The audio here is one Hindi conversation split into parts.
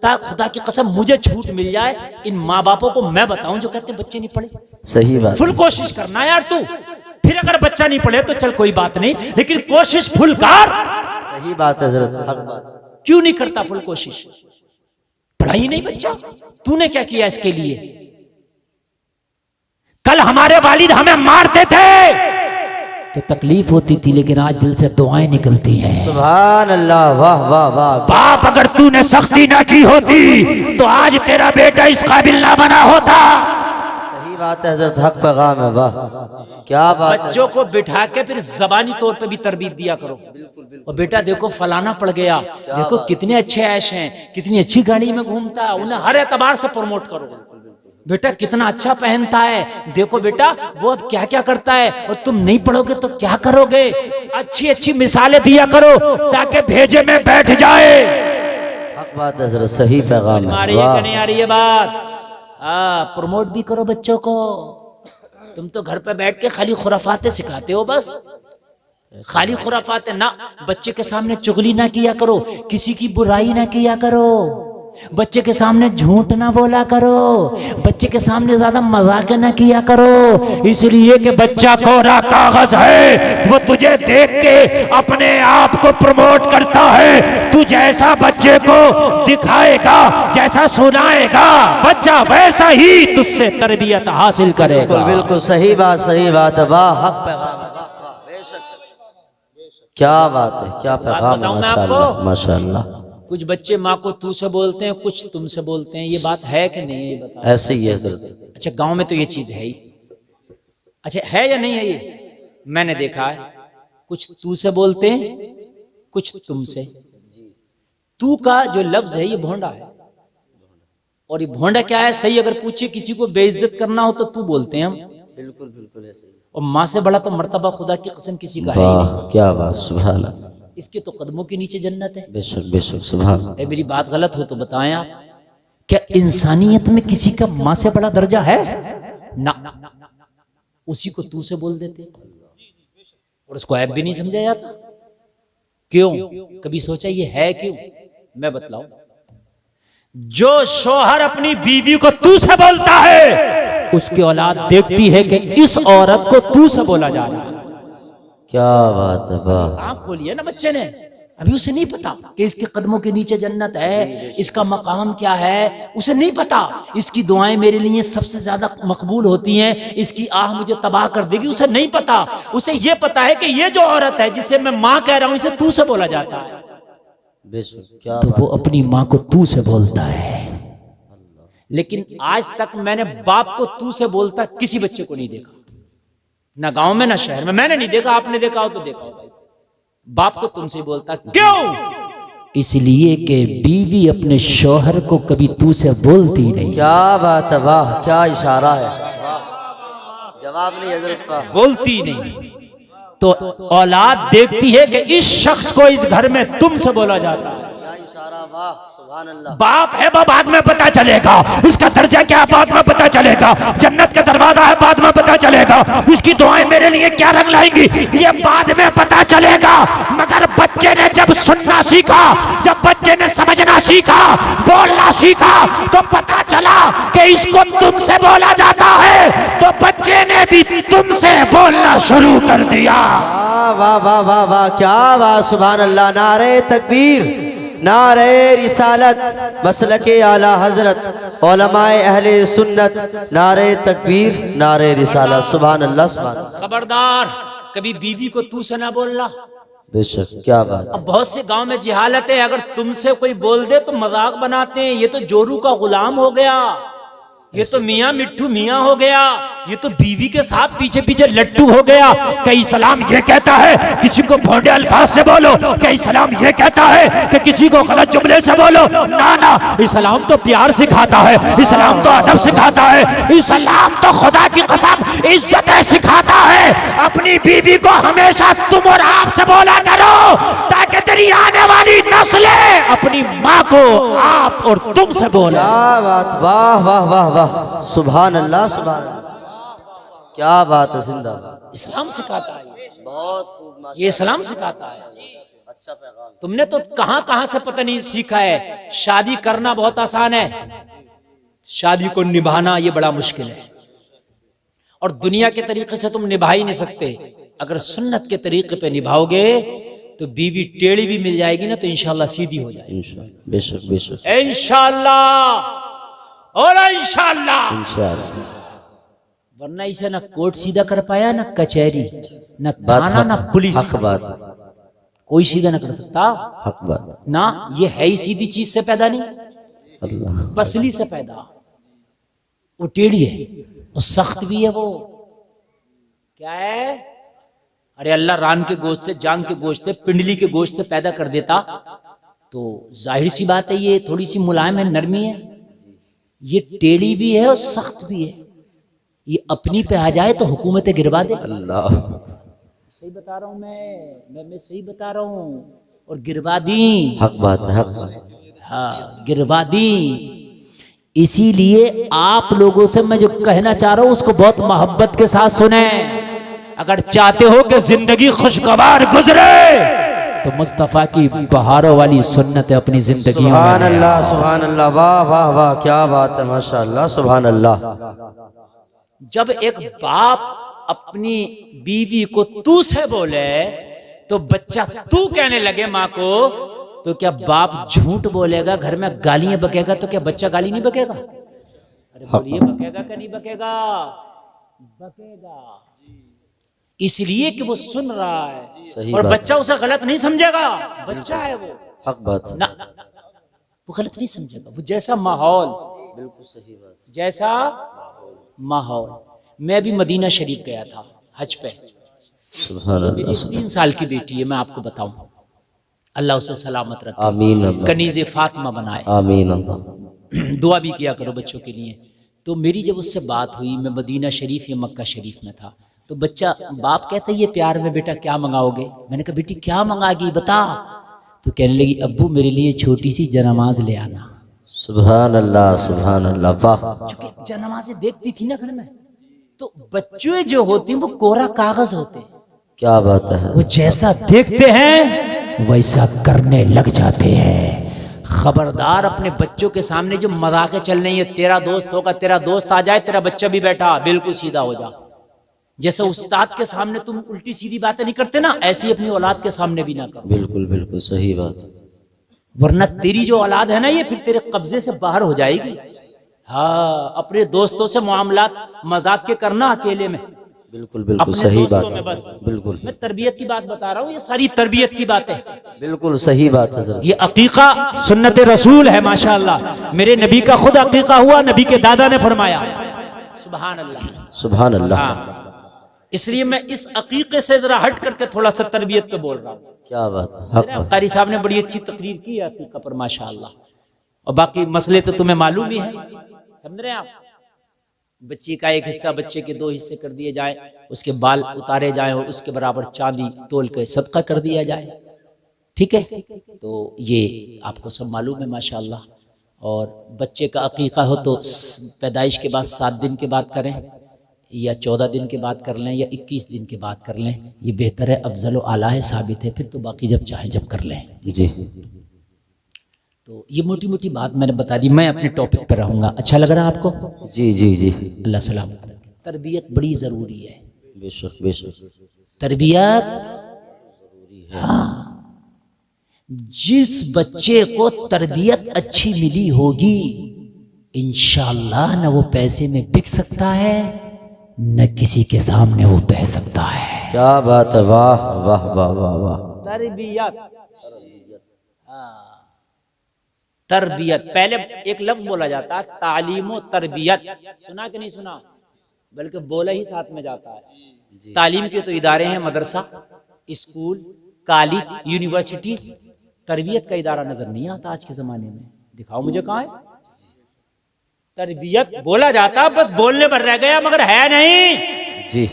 खुदा की कसम मुझे छूट मिल जाए इन माँ बापों को मैं बताऊं जो कहते हैं बच्चे नहीं पढ़े। सही बात, फुल कोशिश करना यार तू, फिर अगर बच्चा नहीं पढ़े तो चल कोई बात नहीं, लेकिन कोशिश फुल कर। सही बात है हजरत, हक बात। क्यों नहीं करता फुल कोशिश? पढ़ाई नहीं बच्चा, तूने क्या किया इसके लिए? कल हमारे वालिद हमें मारते थे तो तकलीफ होती थी, लेकिन आज दिल से दुआएं निकलती हैं। सुभान अल्लाह, वाह वाह वाह। बाप अगर तूने सख्ती ना की होती तो आज तेरा बेटा इस काबिल ना बना होता। सही बात है हजरत, हक पैगाम है, वाह क्या बात। बच्चों को बिठा के फिर जबानी तौर पे भी तरबीत दिया करो। और बेटा देखो फलाना पड़ गया, देखो कितने अच्छे ऐश हैं, कितनी अच्छी गाड़ी में घूमता है, उन्हें हर एतबार से प्रमोट करो। बेटा कितना अच्छा पहनता है, देखो बेटा वो अब क्या क्या करता है, और तुम नहीं पढ़ोगे तो क्या करोगे। अच्छी अच्छी मिसालें दिया करो ताकि भेजे में बैठ जाए। हक बात है हजरत, सही पैगाम है, आ रही है कि नहीं आ रही है बात? प्रमोट भी करो बच्चों को। तुम तो घर पे बैठ के खाली खुराफाते सिखाते हो, बस खाली खुराफाते ना। बच्चे के सामने चुगली ना किया करो, किसी की बुराई ना किया करो, बच्चे के सामने झूठ ना बोला करो, बच्चे के सामने ज्यादा मजाक ना किया करो, इसलिए कि बच्चा कोरा कागज है, वो तुझे देख के अपने आप को प्रमोट करता है। तू जैसा बच्चे को दिखाएगा, जैसा सुनाएगा, बच्चा वैसा ही तुझसे तरबियत हासिल करेगा। बिल्कुल बिल्कुल सही बात, सही बात है, वाह हक पैगाम है, क्या बात है, क्या पैगाम है, माशाअल्लाह माशाअल्लाह। कुछ बच्चे माँ को तू से बोलते हैं, कुछ तुम से बोलते हैं, ये बात है कि नहीं है? ये बताओ। ऐसे ही है हजरत। अच्छा गांव में तो ये चीज है ही। अच्छा है या नहीं है? ये मैंने देखा है, कुछ तू से बोलते हैं, कुछ तुम से। तू का जो लफ्ज है ये भोंडा है, और ये भोंडा क्या है? सही अगर पूछिए किसी को बेइज्जत करना हो तो तू बोलते हैं हम। बिल्कुल बिल्कुल ऐसे ही। और माँ से बड़ा तो मर्तबा खुदा की कसम किसी का है ही नहीं। क्या बात, सुभान अल्लाह। इसके तो कदमों के नीचे जन्नत है। बेशक बेशक, सुभान। मेरी बात गलत हो तो बताएं आप। क्या इंसानियत में किसी का माँ से बड़ा दर्जा है? ना, उसी को तू से बोल देते और उसको ऐब भी नहीं समझा जाता। क्यों? कभी सोचा ये है क्यों? मैं बतलाऊं। जो शोहर अपनी बीवी को तू से बोलता है, उसकी औलाद देखती है कि इस औरत को तू से बोला जा रहा है। क्या बात है, वाह। आंख खोली है ना बच्चे ने, अभी उसे नहीं पता कि इसके कदमों के नीचे जन्नत है, इसका मकाम क्या है, उसे नहीं पता। इसकी दुआएं मेरे लिए सबसे ज्यादा मकबूल होती हैं, इसकी आह मुझे तबाह कर देगी, उसे नहीं पता। उसे ये पता है कि ये जो औरत है जिसे मैं माँ कह रहा हूं, इसे तू से बोला जाता है। क्या तो वो अपनी माँ को तू से बोलता है। लेकिन आज तक मैंने बाप को तू से बोलता किसी बच्चे को नहीं देखा, ना गांव में ना शहर में। मैंने नहीं देखा, आपने देखा हो तो देखा हो। भाई बाप को तुमसे बोलता क्यों? इसलिए कि बीवी अपने शौहर को कभी तू से बोलती नहीं। क्या बात है, वाह क्या इशारा है, जवाब नहीं हजरत का, बोलती नहीं। तो औलाद देखती है कि इस शख्स को इस घर में तुम से बोला जाता है। बाप है वो बाद में पता चलेगा, इसका दर्जा क्या बाद में पता चलेगा, जन्नत का दरवाजा है बाद में पता चलेगा, इसकी दुआएं मेरे लिए क्या रंग लाएंगी ये बाद में पता चलेगा। मगर बच्चे ने जब सुनना सीखा, जब बच्चे ने समझना सीखा, बोलना सीखा, तो पता चला कि इसको तुमसे बोला जाता है, तो बच्चे ने भी तुमसे बोलना शुरू कर दिया। वाह वाह वाह वाह, क्या बात, सुभान अल्लाह। नारे तकबीर, नारे रिसालत, मसलके आला हजरत, उलमाए अहले सुन्नत, नारे तकबीर, नारे रिसालत, सुभान अल्लाह सुभान अल्लाह। खबरदार कभी बीवी को तू से ना बोलना। बेशक, क्या बात। अब बहुत से गांव में जिहालत है, अगर तुमसे कोई बोल दे तो मजाक बनाते हैं, ये तो जोरू का गुलाम हो गया, ये तो मियाँ मिट्ठू मियाँ हो गया, ये तो बीवी के साथ पीछे पीछे लट्टू हो गया। क्या इस्लाम ये कहता है किसी को भोंडे अल्फाज से बोलो? क्या इस्लाम ये कहता है कि किसी को गलत जुमले से बोलो? ना ना, इस्लाम तो प्यार सिखाता है, इस्लाम तो अदब सिखाता है, इस्लाम तो खुदा की कसम इज्जत सिखाता है। अपनी बीवी को हमेशा तुम और आप से बोला करो, ताकि तेरी आने वाली नस्लें अपनी माँ को आप और तुम से बोले। क्या बात, वाह वाह वाह वाह, सुभान अल्लाह सुभान अल्लाह, क्या बात है, जिंदाबाद। इस्लाम सिखाता है, बहुत खूब, ये इस्लाम सिखाता है। तुमने तो कहां कहां से पता नहीं सीखा है। शादी करना बहुत आसान है, शादी को निभाना ये बड़ा मुश्किल है। और दुनिया के तरीके से तुम निभा ही नहीं सकते। अगर सुन्नत के तरीके पे निभाओगे तो बीवी टेढ़ी भी मिल जाएगी ना, तो इंशाल्लाह सीधी हो जाएगी। इंशाअल्लाह, बेशक बेशक, इंशाल्लाह और इंशाल्लाह। इंशाअल्लाह। वरना इसे ना कोर्ट सीधा कर पाया, ना कचहरी, ना थाना, ना पुलिस, हक बात, कोई सीधा ना कर सकता हक बात। ना। ये है ही सीधी चीज से पैदा नहीं, अल्लाह, पसली से पैदा। वो टेढ़ी है, वो सख्त भी है। वो क्या है? अरे अल्लाह रान के गोश्त से, जांग के गोश्त से, पिंडली के गोश्त से पैदा कर देता तो जाहिर सी बात है ये थोड़ी सी मुलायम है, नरमी है। ये टेढ़ी भी है और सख्त भी है। ये अपनी पे आ जाए तो हुकूमतें गिरवा दे। अल्लाह, सही बता रहा हूं मैं सही बता रहा हूं। और गिरवा दी, हक बात है, हक बात। हाँ गिरवा दी। इसीलिए आप लोगों से मैं जो कहना चाह रहा हूं उसको बहुत मोहब्बत के साथ सुने। अगर चाहते हो कि जिंदगी खुशगवार गुजरे तो मुस्तफा की बहारों वाली सुन्नत अपनी जिंदगी में। सुभान अल्लाह, सुभान अल्लाह, वाह वाह वाह, क्या बात है, माशाअल्लाह, सुभान अल्लाह। जब एक बाप अपनी बीवी को तू से बोले तो बच्चा तू कहने लगे माँ को, तो क्या बाप झूठ बोलेगा, घर में गालियां बकेगा, तो क्या बच्चा गाली नहीं बकेगा? अरे बोलिए, बकेगा कि नहीं बकेगा? बकेगा। इसलिए कि वो सुन रहा है सही और बात। बच्चा उसे गलत नहीं समझेगा। बच्चा है वो, हक बात ना वो गलत नहीं समझेगा। वो जैसा माहौल, बिल्कुल सही बात, जैसा माहौल। मैं भी मदीना शरीफ गया था हज पे। सुभान मेरी अल्लाह, 3 साल की बेटी है, मैं आपको बताऊं। अल्लाह उसे सलामत रखे, आमीन अल्लाह, कनीज़े फातिमा बनाए। आमीन अल्लाह। दुआ भी किया करो बच्चों के लिए। तो मेरी जब उससे बात हुई, मैं मदीना शरीफ या मक्का शरीफ में था, तो बच्चा, बाप कहता है ये प्यार में, बेटा क्या मंगाओगे? मैंने कहा बेटी क्या मंगागी बता। तो कहने लगी अब्बू मेरे लिए छोटी सी जनामाज ले आना। सुभान अल्लाह, सुभान अल्लाह, वाह। चूंकि जनामाजें देखती थी ना घर में, तो बच्चे जो होते हैं वो कोरा कागज होते हैं। क्या बात है, वो जैसा देखते हैं वैसा करने लग जाते हैं। खबरदार अपने बच्चों के सामने जो मजाकें चल रही है, तेरा दोस्त होगा, तेरा दोस्त आ जाए, तेरा बच्चा भी बैठा, बिल्कुल सीधा हो जा। जैसे उस्ताद के सामने तुम उल्टी सीधी बातें नहीं करते ना, ऐसी ही अपनी औलाद के सामने भी ना करो। बिल्कुल बिल्कुल सही बात। वरना तेरी जो औलाद है ना, ये फिर तेरे कब्जे से बाहर हो जाएगी। हाँ, अपने दोस्तों से मामलात मजाक के करना अकेले में, बिल्कुल बिल्कुल अपने सही दोस्तों बात, में बस। बिल्कुल मैं तरबियत की बात बता रहा हूँ, ये सारी तरबियत की बातें। बिल्कुल सही बात है सर। ये अकीका सुन्नत रसूल है माशाअल्लाह। मेरे नबी का खुद अकीका हुआ, नबी के दादा ने फरमाया। सुभान अल्लाह, सुभान अल्लाह। हाँ, इसलिए मैं इस अकीके से जरा हट करके थोड़ा सा तरबियत पे बोल रहा हूँ। क्या बात है, हक बात। कारी साहब ने बड़ी अच्छी तकरीर की है अकीका पर माशाअल्लाह। और बाकी मसले तो तुम्हें मालूम ही है, समझ रहे हैं आप। बच्ची का एक हिस्सा, बच्चे के 2 हिस्से कर दिए जाए, उसके बाल उतारे जाए और उसके बराबर चांदी तोल के सदका कर दिया जाए, ठीक है। तो ये आपको सब मालूम है माशाअल्लाह। और बच्चे का अकीका हो तो पैदाइश के बाद 7 दिन के बाद करें, या 14 दिन के बाद कर लें, या 21 दिन के बाद कर लें, ये बेहतर है, अफजल व आला है, साबित है। फिर तो बाकी जब चाहे जब कर लें जी। तो ये मोटी मोटी बात मैंने बता दी। मैं अपने टॉपिक पर रहूँगा। अच्छा लग रहा है आपको? जी जी जी, अल्लाह सलामत रखे। तरबियत बड़ी ज़रूरी है, बेशक बेशक। तरबियत। हाँ, जिस बच्चे को तरबियत अच्छी मिली होगी, इंशाअल्लाह न वो पैसे में बिक सकता है, न किसी के सामने वो बह सकता है। क्या बात है, वाह वाह वाह वाह वाह। तरबियत, तरबियत। पहले एक लफ्ज बोला जाता तालीम व तरबियत, सुना कि नहीं सुना? बल्कि बोला ही साथ में जाता है। तालीम के तो इदारे हैं, मदरसा, स्कूल, कॉलेज, यूनिवर्सिटी। तरबियत का इदारा नजर नहीं आता आज के जमाने में। दिखाओ मुझे कहाँ है। तरबियत बोला जाता, बस बोलने पर रह गया, मगर है नहीं जी।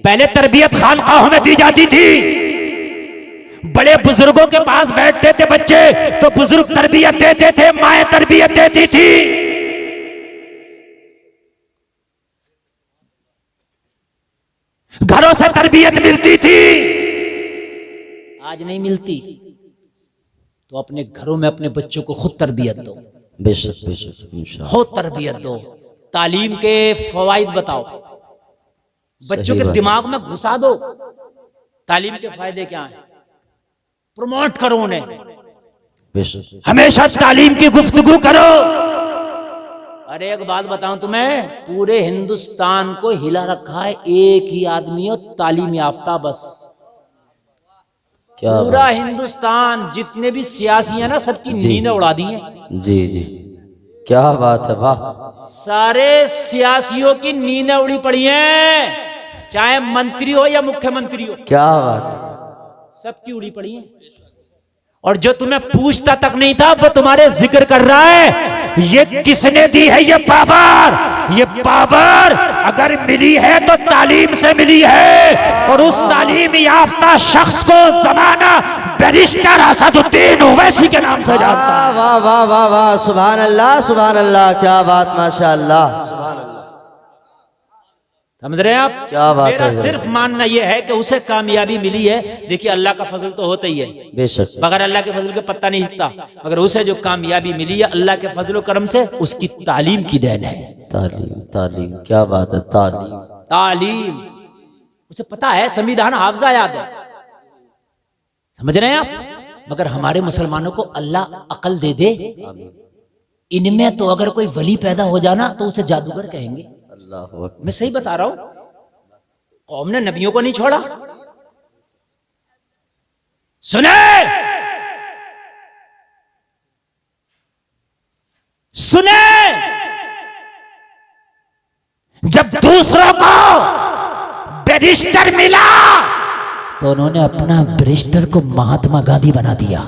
पहले तरबियत खानकाहों में दी जाती थी। बड़े बुजुर्गों के पास बैठते थे बच्चे, तो बुजुर्ग तरबियत देते थे, माएं तरबियत देती थी। घरों से तरबियत मिलती थी, आज नहीं मिलती। तो अपने घरों में अपने बच्चों को खुद तरबियत दो, बेशक बेशक इंशाअल्लाह। खुद तरबियत दो, तालीम के फवाइद बताओ, बच्चों के बात। दिमाग में घुसा दो तालीम के फायदे क्या हैं, प्रमोट करो उन्हें, बेशक हमेशा तालीम की गुफ्तगू करो। अरे एक बात बताऊं तुम्हें, पूरे हिंदुस्तान को हिला रखा है एक ही आदमी है, तालीम याफ्ता, बस। क्या पूरा हिंदुस्तान जितने भी सियासी हैं ना, सबकी नींदें उड़ा दी हैं। जी जी, क्या बात है, वाह। सारे सियासियों की नींदें उड़ी पड़ी हैं, चाहे मंत्री हो या मुख्यमंत्री हो, क्या बात है, सबकी उड़ी पड़ी हैं। और जो तुम्हें पूछता तक नहीं था वो तुम्हारे जिक्र कर रहा है। ये किसने दी है ये पावर? ये पावर अगर मिली है तो तालीम से मिली है, और उस तालीम याफ्ता शख्स को जमाना बैरिस्टर असदुद्दीन ओवैसी के नाम से जानता है। वाह वाह वाह वाह, सुभान अल्लाह सुभान अल्लाह, क्या बात, माशाअल्लाह, सुभान अल्लाह। समझ रहे हैं आप? क्या बात मेरा है, सिर्फ मानना यह है कि उसे कामयाबी मिली है। देखिए अल्लाह का फजल तो होता ही है, बेशक बगैर अल्लाह के फजल के पत्ता नहीं हिलता, मगर उसे जो कामयाबी मिली है अल्लाह के फजल करम से, उसकी तालीम की देन है। तालीम तालीम, क्या बात है, तालीम तालीम, उसे पता है, संविधान हाफजा याद है, समझ रहे हैं आप? मगर हमारे मुसलमानों को अल्लाह अकल दे दे, इनमें तो अगर कोई वली पैदा हो जाना तो उसे जादूगर कहेंगे। अल्लाह अकबर। मैं सही बता रहा हूं, कौम ने नबियों को नहीं छोड़ा। सुने सुने, जब दूसरों को बैरिस्टर मिला तो उन्होंने अपना बैरिस्टर को महात्मा गांधी बना दिया।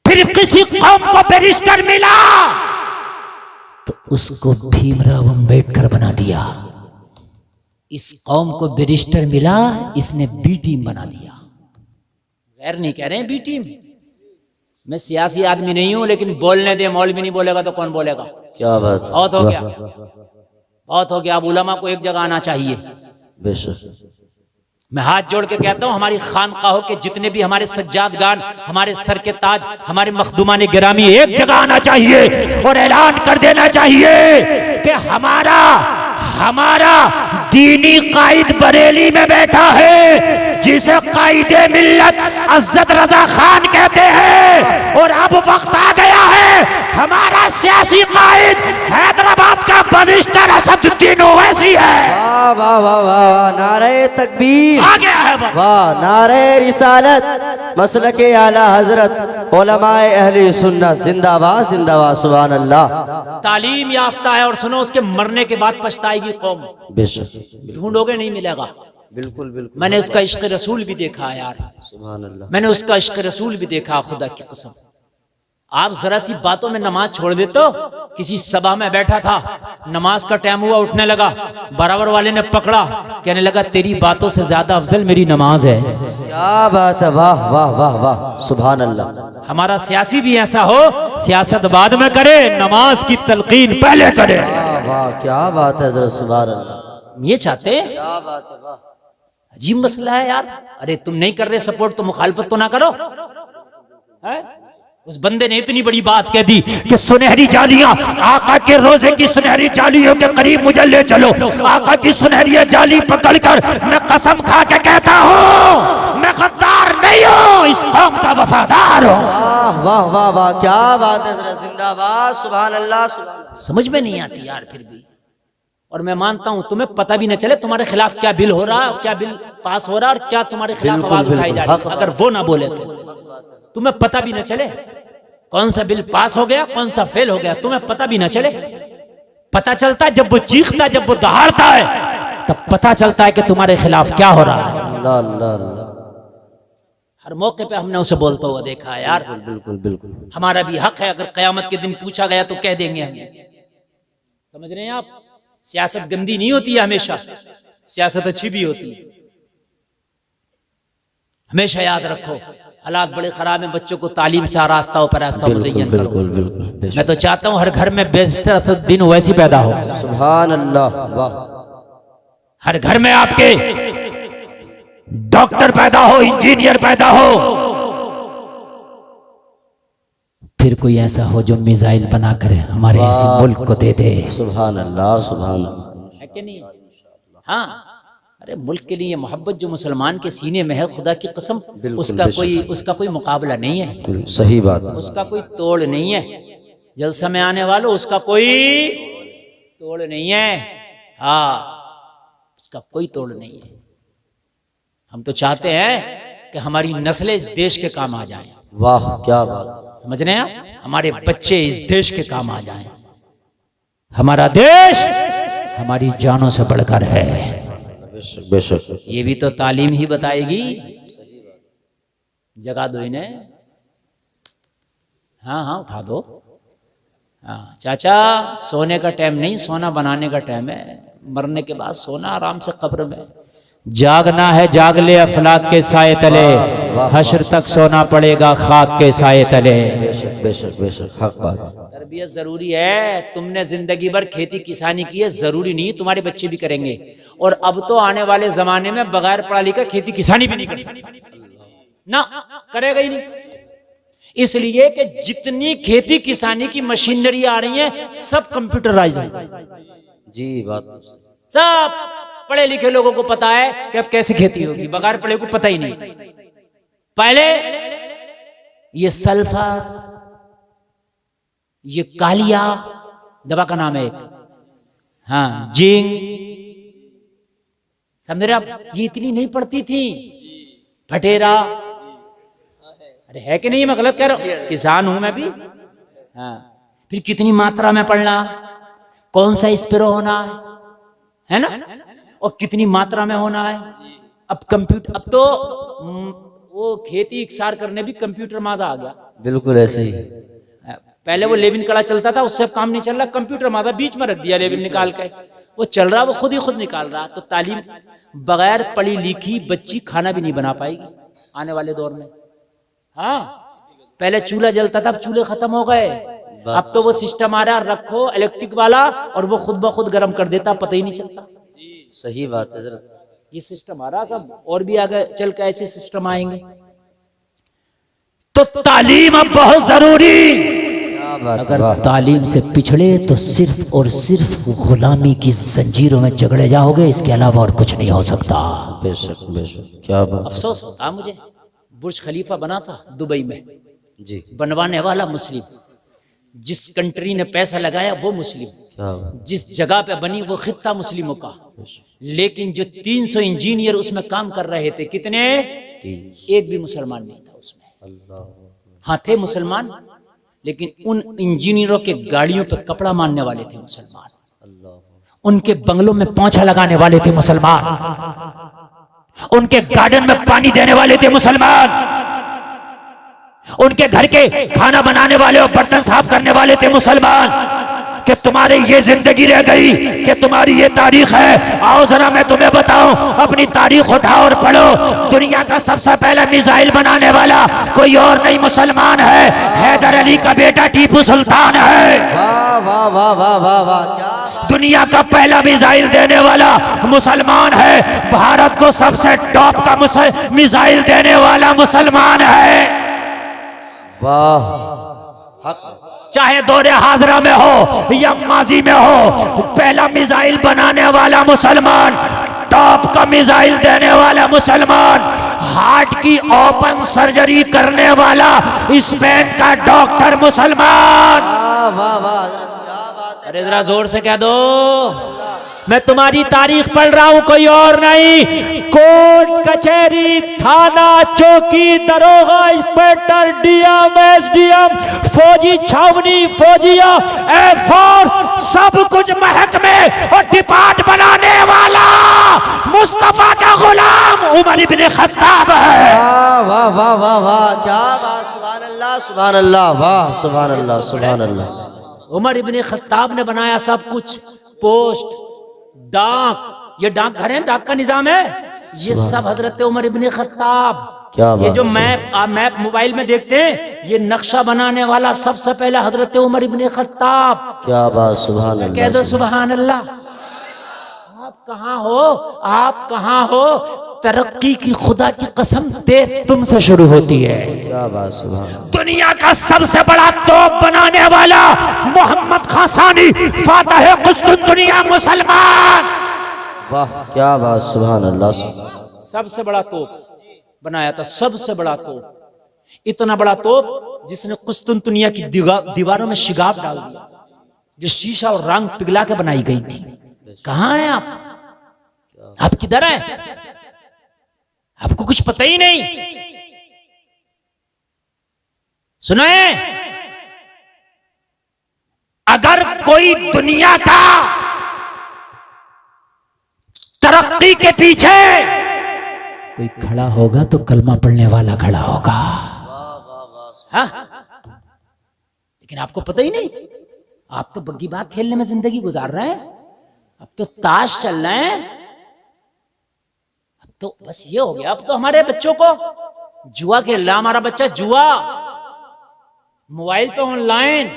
फिर किसी कौम को बैरिस्टर मिला तो उसको भीमराव अंबेडकर बना दिया। इस कौम को बैरिस्टर मिला, इसने बी टीम बना दिया। गैर नहीं कह रहे हैं बी टीम, मैं सियासी आदमी नहीं हूं, लेकिन बोलने दे, मौलवी नहीं बोलेगा तो कौन बोलेगा? क्या बात, बहुत हो गया, बहुत हो गया। अब उलमा को एक जगह आना चाहिए। बेशक मैं हाथ जोड़ के कहता हूं, हमारी खानकाहों के जितने भी हमारे सज्जादगान, हमारे सर के ताज, हमारे मखदूमान गिरामी एक जगह आना चाहिए और ऐलान कर देना चाहिए कि हमारा दीनी कायद बरेली में बैठा है, जिसे कायदे मिल्लत अज़्ज़त रज़ा खान कहते हैं। और अब वक्त आ गया है, हमारा सियासी कायद हैदराबाद का बैरिस्टर असदुद्दीन ओवैसी है। वाह वाह वाह वाह, नारे तकबीर, आ गया है वाह, नारे रिसालत, मसलके आला हजरत, उलमाए अहले सुन्नत, जिंदाबाद जिंदाबाद, सुभान अल्लाह। तालीम याफ्ता है, और सुनो, उसके मरने के बाद पछताएगी कौम। बेशक, ढूंढोगे नहीं मिलेगा। बिल्कुल बिल्कुल, मैंने उसका इश्क रसूल भी देखा है यार, सुभान अल्लाह। मैंने उसका इश्क रसूल भी देखा, खुदा की कसम। आप जरा सी बातों में नमाज छोड़ देते हो। किसी सभा में बैठा था, नमाज का टाइम हुआ, उठने लगा, बराबर वाले ने पकड़ा, कहने लगा तेरी बातों से ज्यादा अफजल मेरी नमाज है। क्या बात है, वाह वाह वाह वाह, सुभान अल्लाह। हमारा सियासी भी ऐसा हो, सियासत बाद में करे, नमाज की तलकीन पहले करे। वाह वाह, क्या बात है जरा, सुभान अल्लाह। ये चाहते हैं, क्या बात है, वाह। अजीब मसला है यार। अरे तुम नहीं कर रहे सपोर्ट तो मुखालफत तो ना करो, है? उस बंदे ने इतनी बड़ी बात कह दी कि सुनहरी जालियां, आका के रोजे की सुनहरी जालियों के करीब मुझे ले चलो। आका की सुनहरी जाली पकड़कर मैं कसम खा के कहता हूँ, मैं गद्दार नहीं हूँ, इस कौम का वफादार हूँ। वाह वाह वाह वाह, क्या बात है जरा, जिंदाबाद, सुभान अल्लाह सुभान अल्लाह। समझ में नहीं आती यार फिर भी। और मैं मानता हूं तुम्हें पता भी न चले तुम्हारे खिलाफ क्या बिल हो रहा है, क्या बिल पास हो रहा है, और क्या तुम्हारे खिलाफ बिल्कुल, आवाज उठाई जा रही है। बिल्कुल। अगर वो ना बोले तो तुम्हें पता भी न चले कौन सा बिल पास हो गया, कौन सा फेल हो गया, तुम्हें पता भी न चले। पता चलता है जब वो चीखता, जब वो दहाड़ता है, तब पता चलता है कि तुम्हारे खिलाफ क्या हो रहा है। अल्लाह अल्लाह अल्लाह, हर मौके पे हमने उसे बोलता हुआ देखा है यार। बिल्कुल बिल्कुल, हमारा भी हक है, अगर कयामत के दिन पूछा गया तो कह देंगे हम। समझ रहे हैं आप? सियासत गंदी नहीं होती है, हमेशा सियासत अच्छी भी होती है। हमेशा याद रखो, हालात बड़े खराब हैं, बच्चों को तालीम से आरास्ता हो, परास्ता मुज़य्यन करो। बिल्कुल बिल्कुल, बेशक। मैं तो चाहता हूं हर घर में बैरिस्टर असदुद्दीन ओवैसी पैदा हो, सुभान अल्लाह, वाह। हर घर में आपके डॉक्टर पैदा हो, इंजीनियर पैदा हो, फिर कोई ऐसा हो जो मिसाइल बनाकर हमारे ऐसे मुल्क को दे दे। सुभान अल्लाह, सुभान अल्लाह। है कि नहीं? हाँ, अरे मुल्क के लिए मोहब्बत जो मुसलमान के सीने में है, खुदा की कसम, उसका कोई मुकाबला नहीं है। सही बात है। उसका कोई तोड़ नहीं है। जलसा में आने वालों, उसका कोई तोड़ नहीं है। हाँ, उसका कोई तोड़ नहीं है। हम तो चाहते हैं कि हमारी नस्लें इस देश के काम आ जाएं। वाह, क्या बात। समझ रहे हैं आप? हमारे बच्चे इस देश के काम आ जाएं। हमारा देश हमारी जानों से बढ़कर है। बेशक बेशक। ये भी तो तालीम ही बताएगी। जगा दो इन्हें। हाँ हाँ, उठा दो। हाँ चाचा, सोने का टाइम नहीं, सोना बनाने का टाइम है। मरने के बाद सोना आराम से कब्र में। जागना है जाग ले अफलाक के साए तले, हश्र तक सोना पड़ेगा खाक के साए तले। बेशक बेशक बेशक, हक बात। तरबियत जरूरी है। तुमने जिंदगी भर खेती किसानी की है, जरूरी नहीं तुम्हारे बच्चे भी करेंगे। और अब तो आने वाले जमाने में बगैर पढ़ा लिखा खेती किसानी भी नहीं कर सकता ना, करेगा ही नहीं। इसलिए कि जितनी खेती किसानी की मशीनरी आ रही है सब कंप्यूटराइज है जी। बात सब पढ़े लिखे लोगों को पता है कि अब कैसे खेती होगी, बगैर पढ़े को पता ही नहीं। पहले ये सल्फर, ये कालिया दवा का नाम है एक, हाँ जिंक, समझ रहे आप? ये इतनी नहीं पड़ती थी। फटेरा, अरे है कि नहीं? मैं गलत कह रहा हूं? किसान हूं मैं भी। हाँ, फिर कितनी मात्रा में पड़ना, कौन सा स्प्रे होना है ना, और कितनी मात्रा में होना है। अब कंप्यूटर, अब तो वो खेती इकसार करने भी कंप्यूटर माजा आ गया। बिल्कुल ऐसे ही। पहले वो लेविन कड़ा चलता था, उससे अब काम नहीं चल रहा। कंप्यूटर माजा बीच में रख दिया, लेविन निकाल के वो चल रहा, वो खुद ही खुद निकाल रहा। तो तालीम, बगैर पढ़ी लिखी बच्ची खाना भी नहीं बना पाएगी आने वाले दौर में। हाँ, पहले चूल्हा जलता था, अब चूल्हे खत्म हो गए। अब तो वो सिस्टम आ रहा, रखो इलेक्ट्रिक वाला और वो खुद ब खुद गर्म कर देता, पता ही नहीं चलता। सही बात है हज़रत। ये सिस्टम आ रहा सब, और भी आगे चल के ऐसे सिस्टम आएंगे। तो तालीम अब बहुत जरूरी। अगर तालीम से पिछड़े तो सिर्फ और सिर्फ गुलामी की जंजीरों में जकड़े जाओगे, इसके अलावा और कुछ नहीं हो सकता। बेशक बेशक, क्या बात। अफसोस होता मुझे, बुर्ज खलीफा बना था दुबई में जी, बनवाने वाला मुस्लिम, जिस कंट्री ने पैसा लगाया वो मुस्लिम, जिस जगह पे बनी वो खित्ता मुस्लिमों का। लेकिन जो 300 इंजीनियर उसमें काम कर रहे थे, कितने? एक भी मुसलमान नहीं था उसमें। हाँ थे मुसलमान, लेकिन उन इंजीनियरों के गाड़ियों पे कपड़ा मारने वाले थे मुसलमान, उनके बंगलों में पोंछा लगाने वाले थे मुसलमान, उनके गार्डन में पानी देने वाले थे मुसलमान, उनके घर के खाना बनाने वाले और बर्तन साफ करने वाले थे मुसलमान। कि तुम्हारी ये जिंदगी रह गई, कि तुम्हारी ये तारीख है। आओ जरा मैं तुम्हें बताऊं, अपनी तारीख उठाओ और पढ़ो। दुनिया का सबसे पहला मिसाइल बनाने वाला कोई और नहीं, मुसलमान है। हैदर अली का बेटा टीपू सुल्तान है। वाह वाह वाह वाह वाह वाह। दुनिया का पहला मिसाइल देने वाला मुसलमान है। भारत को सबसे टॉप का मिसाइल देने वाला मुसलमान है। वाह, चाहे दौरे हाजरा में हो या माजी में हो, पहला मिसाइल बनाने वाला मुसलमान, टॉप का मिसाइल देने वाला मुसलमान, हार्ट की ओपन सर्जरी करने वाला स्पेन का डॉक्टर मुसलमान। वाह वाह, क्या बात है। अरे जरा जोर से कह दो, मैं तुम्हारी तारीख पढ़ रहा हूं, कोई और नहीं। कोर्ट कचहरी थाना चौकी दरोगा इंस्पेक्टर डीएम एसडीएम फौजी छावनी फौजिया एयरफोर्स सब कुछ महकमे और डिपार्ट बनाने वाला मुस्तफा का गुलाम उमर इब्न खत्ताब है। वाह वाह वाह वाह, क्या बात। सुभान अल्लाह सुभान अल्लाह, वाह सुभान अल्लाह सुभान अल्लाह। उमर इब्न खत्ताब ने बनाया सब कुछ। पोस्ट, डाक, ये डाक घर है, डाक का निजाम है, ये सब हजरत उमर इब्न खत्ताब। ये जो मैप मोबाइल में देखते हैं, ये नक्शा बनाने वाला सबसे पहले हजरत उमर इब्न खत्ताब। क्या बात, सुभान अल्लाह। कह दो सुभान अल्लाह। आप कहाँ हो, आप कहाँ हो? तरक्की की खुदा की कसम तेज तुमसे शुरू होती है। क्या बात, सुभान। दुनिया का सबसे बड़ा तोप बनाने वाला मोहम्मद खासानी, फातह कुस्तुनतुनिया मुसलमान। वाह, क्या बात, सुभान अल्लाह। सबसे बड़ा तोप बनाया था, सबसे बड़ा तोप, इतना बड़ा तोप जिसने कुस्तुनतुनिया की दीवारों में शिगाफ डाल दिया, जो शीशा और रंग पिघला के बनाई गई थी। कहां हैं आप किधर हैं? आपको कुछ पता ही नहीं। सुनाए, अगर कोई दुनिया का तरक्की के पीछे कोई खड़ा होगा तो कलमा पढ़ने वाला खड़ा होगा। हाँ? लेकिन आपको पता ही नहीं, आप तो बग्गी बात खेलने में जिंदगी गुजार रहे हैं। अब तो ताश चल रहे हैं, अब तो बस ये हो गया। अब तो हमारे बच्चों को जुआ खेल रहा, हमारा बच्चा जुआ, मोबाइल पे ऑनलाइन।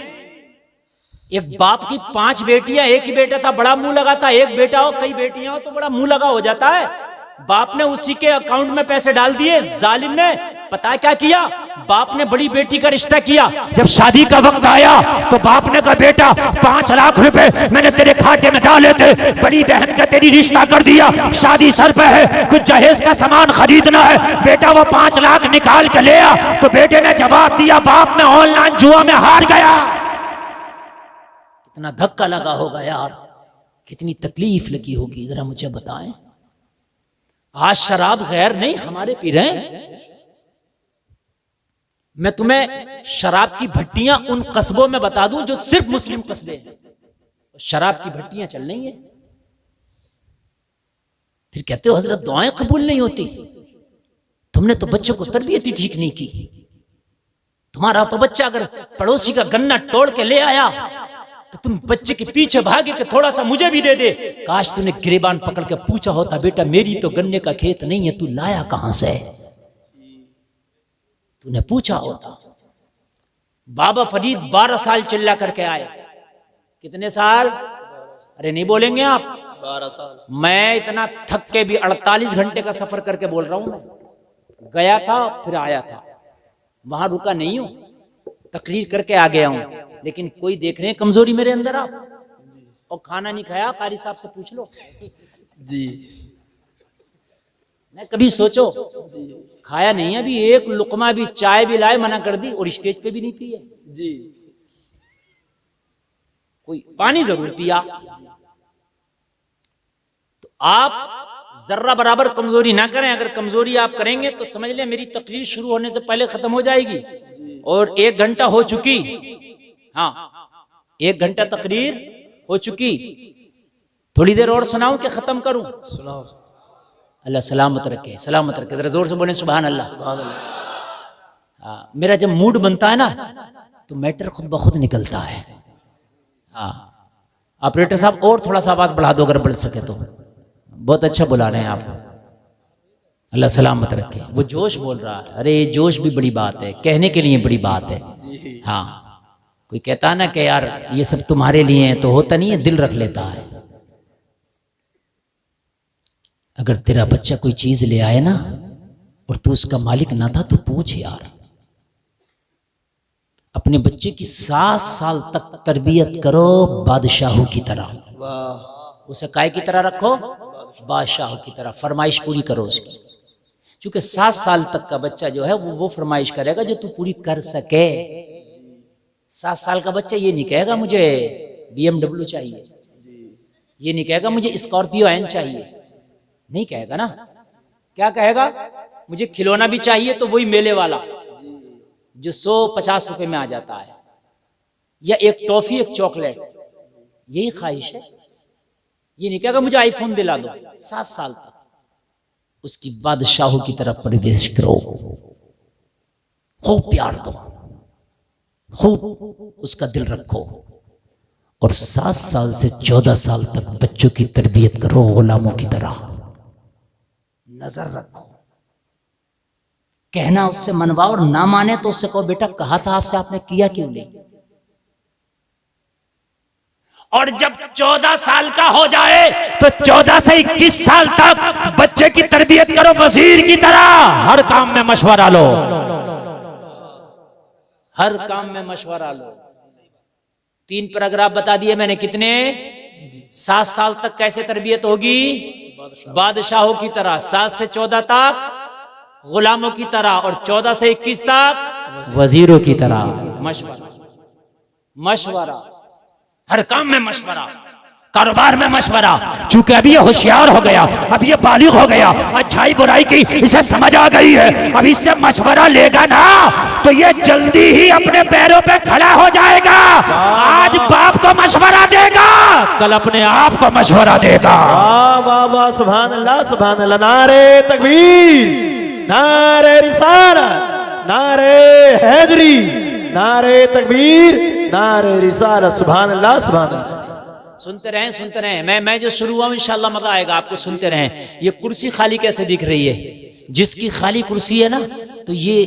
एक बाप की 5 बेटियां, एक ही बेटा था बड़ा मुंह लगा था, एक बेटा हो कई बेटियां हो तो बड़ा मुंह लगा हो जाता है। बाप ने उसी के अकाउंट में पैसे डाल दिए, जालिम ने। पता है क्या किया? बाप ने बड़ी बेटी का रिश्ता किया। जब शादी का वक्त आया तो बाप ने कहा, बेटा 5 लाख रुपए मैंने तेरे खाते में डाले थे, बड़ी बहन का तेरी रिश्ता कर दिया, शादी सर पे है, कुछ जहेज का सामान खरीदना है, बेटा वो 5 लाख निकाल के ले आ। तो बेटे ने जवाब दिया, बाप मैं ऑनलाइन जुआ में हार गया। कितना धक्का लगा होगा यार, कितनी तकलीफ लगी होगी, जरा मुझे बताएं। आज शराब गैर नहीं हमारे पी रहे हैं। मैं तुम्हें शराब की भट्टियां उन कस्बों में बता दूं जो सिर्फ मुस्लिम कस्बे हैं, शराब की भट्टियां चल रही हैं। फिर कहते हो हजरत दुआएं कबूल नहीं होती। तुमने तो बच्चों को तरबियत ही ठीक नहीं की। तुम्हारा तो बच्चा अगर पड़ोसी का गन्ना तोड़ के ले आया तो तुम बच्चे के पीछे भागे कि थोड़ा सा मुझे भी दे दे। काश तूने गिरेबान पकड़ के पूछा होता, बेटा मेरी तो गन्ने का खेत नहीं है, तू लाया कहां से? तूने पूछा होता। बाबा फरीद 12 साल चिल्ला करके आए। कितने साल? अरे नहीं बोलेंगे आप? 12 साल। मैं इतना थक के भी 48 घंटे का सफर करके बोल रहा हूं। मैं गया था फिर आया था, वहां रुका नहीं हूं, तकरीर करके आ गया हूं। लेकिन कोई देख रहे हैं कमजोरी मेरे अंदर आप? और खाना नहीं खाया, कारी साहब से पूछ लो जी। मैं कभी सोचो खाया नहीं है, अभी एक लुकमा भी, चाय भी लाए मना कर दी और स्टेज पे भी नहीं पिए जी। कोई पानी जरूर पिया। तो आप जर्रा बराबर कमजोरी ना करें। अगर कमजोरी आप करेंगे तो समझ लें मेरी तकरीर शुरू होने से पहले खत्म हो जाएगी। और 1 घंटा हो चुकी, हाँ 1 घंटा तकरीर हो चुकी। थोड़ी देर और सुनाऊं कि खत्म करूं? सुनाओ। अल्लाह सलामत रखे, सलामत रखे। जरा जोर से बोले सुभान अल्लाह। मेरा जब मूड बनता है ना तो मैटर खुद ब खुद निकलता है। हाँ ऑपरेटर साहब और थोड़ा सा आवाज बढ़ा दो अगर बढ़ सके तो। बहुत अच्छा बुला रहे हैं आप, अल्लाह सलामत रखे। वो जोश बोल रहा है, अरे जोश भी बड़ी बात है, कहने के लिए बड़ी बात है। हाँ कोई कहता है ना कि यार ये सब तुम्हारे लिए है, तो होता नहीं है, दिल रख लेता है। अगर तेरा बच्चा कोई चीज ले आए ना और तू उसका मालिक ना था तो पूछ यार। अपने बच्चे की 7 साल तक तरबियत करो बादशाहों की तरह। उसे काय की तरह रखो? बादशाहों की तरह। फरमाइश पूरी करो उसकी, क्योंकि 7 साल तक का बच्चा जो है वो फरमाइश करेगा जो तू पूरी कर सके। 7 साल का बच्चा ये नहीं कहेगा मुझे BMW चाहिए, ये नहीं कहेगा मुझे स्कॉर्पियो एन चाहिए, नहीं कहेगा ना। क्या कहेगा? मुझे खिलौना भी चाहिए तो वही मेले वाला जो 150 रुपए में आ जाता है, या एक टॉफी एक चॉकलेट, यही ख्वाहिश है। ये नहीं कहेगा मुझे आईफोन दिला दो। 7 साल तक उसकी बादशाहों की तरफ परिवेश करो, खूब प्यार दो, खूब उसका दिल रखो, और 7 साल से 14 साल तक बच्चों की तरबियत करो गुलामों की तरह। नजर रखो, कहना उससे मनवाओ, और ना माने तो उससे कहो बेटा कहा था आपसे, आपने किया क्यों नहीं? और जब 14 साल का हो जाए तो 14 से 21 साल तक बच्चे की तरबियत करो वजीर की तरह। हर काम में मशवरा लो, हर काम में मशवरा लो। 3 पैराग्राफ बता दिए मैंने, कितने? 7 साल तक कैसे तरबियत होगी? बादशाहों की तरह। 7 से 14 तक गुलामों की तरह, और 14 से 21 तक वजीरों की तरह। मशवरा, मशवरा, हर काम में मशवरा, कारोबार में मशवरा। क्योंकि अभी ये होशियार हो गया, अभी ये बालिग हो गया, अच्छाई बुराई की इसे समझ आ गई है। अब इससे मशवरा लेगा ना तो ये जल्दी ही अपने पैरों पे खड़ा हो जाएगा। आज बाप को मशवरा देगा, कल अपने आप को मशवरा देगा। वाह वाह वाह, सुभान अल्लाह सुभान अल्लाह। नारे तकबीर, नारे रिसालत, नारे हैदरी, नारे तकबीर, नारे रिसालत। सुभान अल्लाह सुभान अल्लाह। सुनते रहें, सुनते रहें। मैं जो शुरू हुआ इंशाल्लाह मजा आएगा आपको। सुनते रहें। ये कुर्सी खाली कैसे दिख रही है? जिसकी खाली कुर्सी है ना, तो ये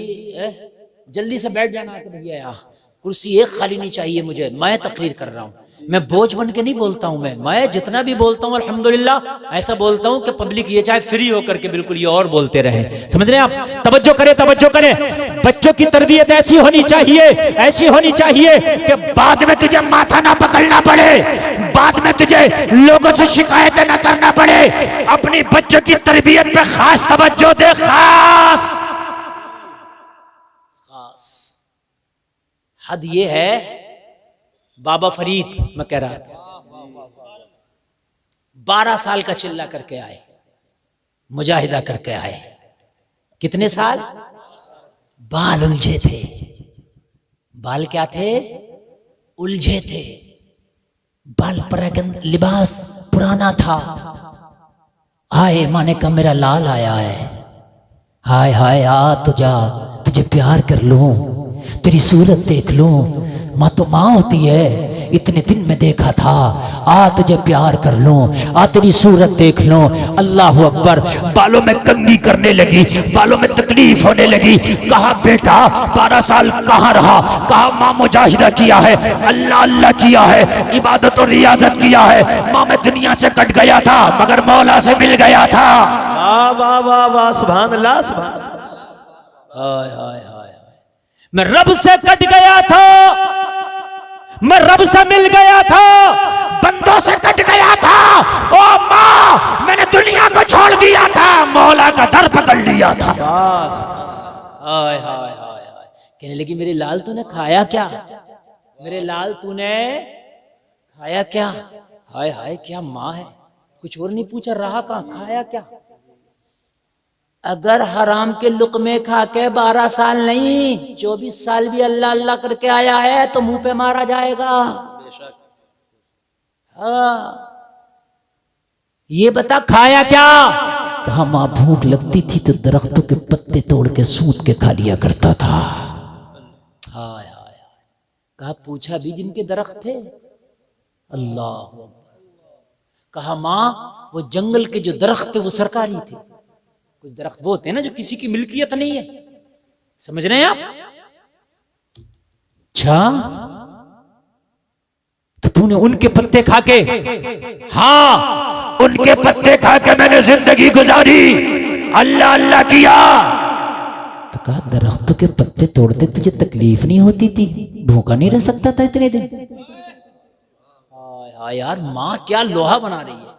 जल्दी से बैठ जाना कि भैया यहाँ कुर्सी एक खाली नहीं चाहिए मुझे। मैं तकरीर कर रहा हूँ, मैं बोझ बन के नहीं बोलता हूँ। मैं जितना भी बोलता हूँ अल्हम्दुलिल्लाह ऐसा बोलता हूँ कि पब्लिक ये चाहे फ्री होकर के बिल्कुल ये और बोलते रहे। समझ रहे हैं आप? तवज्जो करें, तवज्जो करें। बच्चों की तरबियत ऐसी होनी चाहिए, ऐसी होनी चाहिए कि बाद में तुझे माथा ना पकड़ना पड़े, बाद में तुझे लोगों से शिकायतें ना करना पड़े। अपनी बच्चों की तरबियत पे खास तवज्जो दे, खास हद ये है। बाबा फरीद, मैं कह रहा था, 12 साल का चिल्ला करके आए, मुजाहिदा करके आए। कितने साल? बाल उलझे थे। बाल क्या थे? उलझे थे। बाल पर लिबास पुराना था। आए, माने का मेरा लाल आया है, हाय हाय आ तुझा, तुझे प्यार कर लूं, तेरी सूरत देख लूं। माँ तो माँ होती है, इतने दिन में देखा था, आ तुझे प्यार कर लूं, आ तेरी सूरत देख लूं। अल्लाह अकबर। बालों में कंघी करने लगी, बालों में तकलीफ होने लगी। कहा बेटा 12 साल कहाँ रहा? कहा माँ मुजाहिदा किया है, अल्लाह अल्लाह किया है, इबादत और रियाजत किया है। माँ मैं दुनिया से कट गया था मगर मौला से मिल गया था। वाह वाह वाह वाह, सुभान अल्लाह सुभान। हाय हाय हाय, मैं रब से कट गया था, मैं रब से मिल गया था, बंदों से कट गया था। ओ माँ मैंने दुनिया को छोड़ दिया था, मौला का दर पकड़ लिया था। हाय हाय हाय हाय। कहने लगी मेरे लाल तूने खाया क्या? मेरे लाल तूने खाया क्या? हाय हाय क्या माँ है, कुछ और नहीं पूछा, रहा कहाँ, खाया क्या? अगर हराम के लुकमे खा के 12 साल नहीं 24 साल भी अल्लाह अल्लाह करके आया है तो मुंह पे मारा जाएगा। हाँ, ये बता खाया क्या? कहा माँ भूख लगती थी तो दरख्तों के पत्ते तोड़ के सूत के खा लिया करता था। हाय हाय, कहा पूछा भी जिनके दरख्त थे? अल्लाह। कहा माँ वो जंगल के जो दरख्त थे वो सरकारी थे, कुछ दरख्त वो होते हैं ना जो किसी की मिल्कियत नहीं है। समझ रहे हैं आप? अच्छा, तो तूने उनके पत्ते खा के? हाँ, उनके पत्ते खा के मैंने जिंदगी गुजारी, अल्लाह अल्लाह किया। तो कहा दरख्तों के पत्ते तोड़ते तुझे तकलीफ नहीं होती थी? भूखा नहीं रह सकता था इतने दिन? हाँ यार, माँ क्या लोहा बना रही है,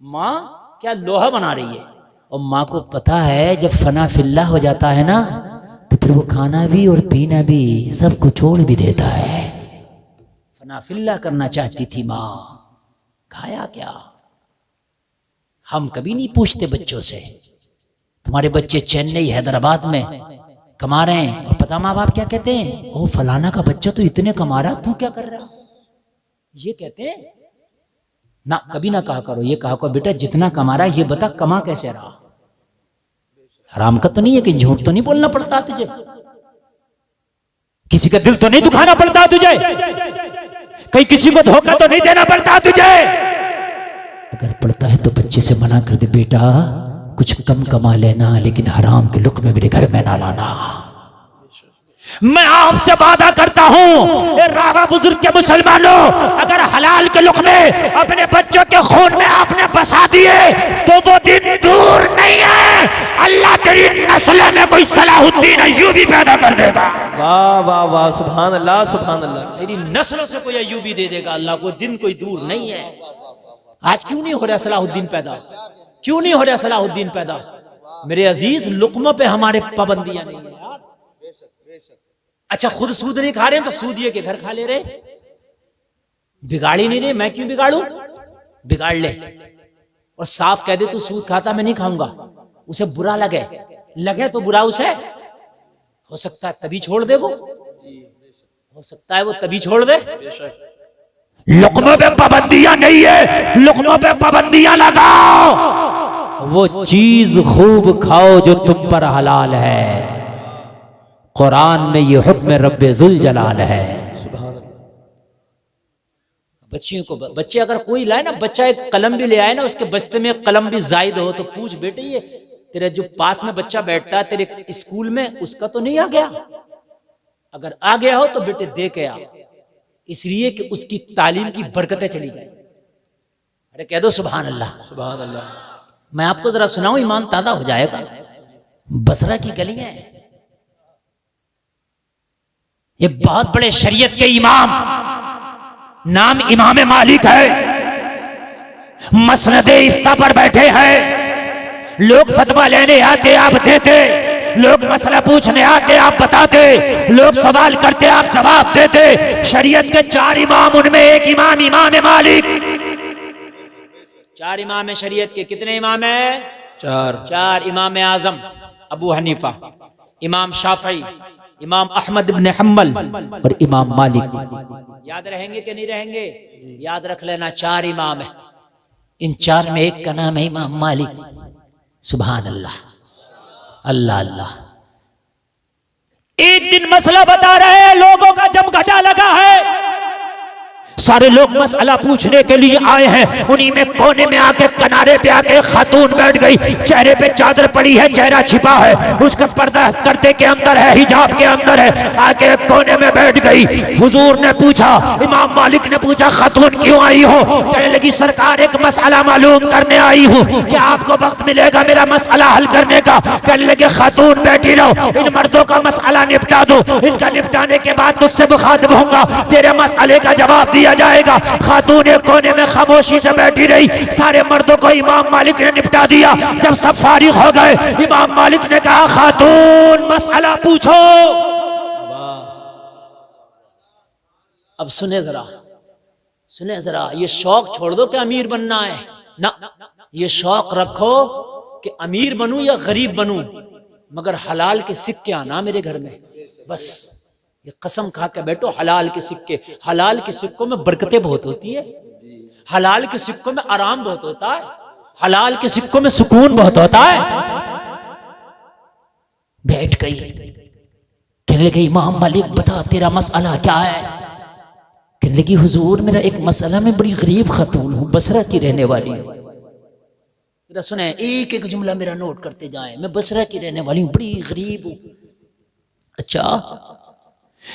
माँ क्या लोहा बना रही है। और माँ को पता है जब फना फिल्ला हो जाता है ना तो फिर वो खाना भी और पीना भी सब कुछ छोड़ भी देता है। फना फिल्ला करना चाहती थी माँ। खाया क्या? हम कभी नहीं पूछते बच्चों से, तुम्हारे बच्चे चेन्नई हैदराबाद में कमा रहे हैं और पता माँ बाप क्या कहते हैं? ओ फलाना का बच्चा तो इतने कमा रहा, तू क्या कर रहा? ये कहते हैं ना, कभी ना कहा करो। ये कहा करो बेटा जितना कमा रहा है ये बता कमा कैसे रहा। हराम का तो नहीं है कि झूठ तो नहीं बोलना पड़ता तुझे, किसी का दिल तो नहीं दुखाना पड़ता तुझे, कहीं किसी को धोखा तो नहीं देना पड़ता तुझे। अगर पड़ता है तो बच्चे से मना कर दे, बेटा कुछ कम कमा लेना लेकिन हराम के लुक में मेरे घर में ना लाना। मैं आपसे वादा करता हूं ए रावा बुजुर्ग के मुसलमानों, अगर हलाल के लुक़मे अपने बच्चों के खून में आपने बसा दिए तो वो दिन दूर नहीं है, अल्लाह तेरी नस्ल में कोई सलाहुद्दीन अय्यूबी पैदा कर देगा। वाह वाह वाह, सुभान अल्लाह सुभान अल्लाह। तेरी नस्लों से कोई अय्यूबी दे देगा अल्लाह को, दिन कोई दूर नहीं है। आज क्यों नहीं हो रहा सलाहुद्दीन पैदा? क्यों नहीं हो रहा सलाहुद्दीन पैदा? मेरे अजीज, लुक़मों पे हमारे पाबंदियां नहीं है। अच्छा, खुद सूद नहीं खा रहे हैं तो सूदिये के घर खा ले रहे, बिगाड़ ही नहीं रहे। मैं क्यों बिगाड़ू? बिगाड़ ले और साफ कह दे तू सूद खाता, मैं नहीं खाऊंगा। उसे बुरा लगे तो बुरा उसे हो सकता है तभी छोड़ दे, वो हो सकता है वो तभी छोड़ दे। लुक़मों पे पाबंदियां नहीं है, लुक़मों पे पाबंदियां लगाओ। वो चीज खूब खाओ जो तुम पर हलाल है। कुरान में ये हुक्म रब्बे जुल जलाल है। बच्चियों को, बच्चे अगर कोई लाए ना, बच्चा एक कलम भी ले आए ना, उसके बस्ते में कलम भी जायद हो तो पूछ, बेटे ये तेरे जो पास में बच्चा बैठता है तेरे स्कूल में, उसका तो नहीं आ गया? अगर आ गया हो तो बेटे दे के आ, इसलिए कि उसकी तालीम की बरकतें चली जाए। अरे कह दो सुभान अल्लाह सुभान अल्लाह। मैं आपको जरा सुनाऊं, ईमान ताजा हो जाएगा। बसरा की गलियां हैं, एक बहुत बड़े शरीयत के इमाम, नाम इमाम मालिक है, मसनदे इफ्ता पर बैठे हैं। लोग फतवा लेने आते आप देते, लोग मसला पूछने आते आप बताते, लोग सवाल करते आप जवाब देते। शरीयत के 4 इमाम, उनमें एक इमाम इमाम मालिक। 4 इमाम है शरीयत के। कितने इमाम है? 4। इमाम आजम अबू हनीफा, इमाम शाफई, इमाम अहमद इब्न हम्बल और इमाम मालिक। याद रहेंगे कि नहीं रहेंगे? याद रख लेना, 4 इमाम है। इन 4 में एक का नाम है इमाम मालिक। सुभान अल्लाह, अल्लाह अल्लाह। एक दिन मसला बता रहे हैं, लोगों का जमघटा लगा है, सारे लोग मसला पूछने के लिए आए हैं। उन्हीं में कोने में आके, किनारे पे आके खातून बैठ गई, चेहरे पे चादर पड़ी है, चेहरा छिपा है, उसका पर्दा पर्दे के अंदर है, हिजाब के अंदर है, आके कोने में बैठ गई। हुजूर ने पूछा, इमाम मालिक ने पूछा, खातून क्यों आई हो? कहने लगी, सरकार एक मसला मालूम करने आई हूँ, क्या आपको वक्त मिलेगा मेरा मसला हल करने का? कहने लगे, खातून बैठी रहो, इन मर्दों का मसला निपटा दो, इनका निपटाने के बाद तुझसे मुखातिब होऊंगा, तेरे मसले का जवाब दिया जाएगा। खातून एक कोने में खामोशी से बैठी रही, सारे मर्दों को इमाम मालिक ने निपटा दिया। जब सब फारिग हो गए, इमाम मालिक ने कहा, खातून मसला पूछो। अब सुने जरा, ये शौक छोड़ दो कि अमीर बनना है ना, ये शौक रखो कि अमीर बनूं या गरीब बनूं, मगर हलाल के सिक्के आना मेरे घर में। बस ये कसम खा के बैठो, हलाल के सिक्के। हलाल के सिक्कों में बरकतें बहुत होती है, हलाल के सिक्कों में आराम बहुत होता है, हलाल के सिक्कों में सुकून बहुत होता है। बैठ गई, कहने लगी, इमाम मालिक बता तेरा मसला क्या है? कहने लगी, हुजूर मेरा एक मसला, मैं बड़ी गरीब खातून हूँ, बसरा की रहने वाली हूँ। सुने, एक एक जुमला मेरा नोट करते जाएं। मैं बसरा की रहने वाली हूँ, बड़ी गरीब हूँ। अच्छा,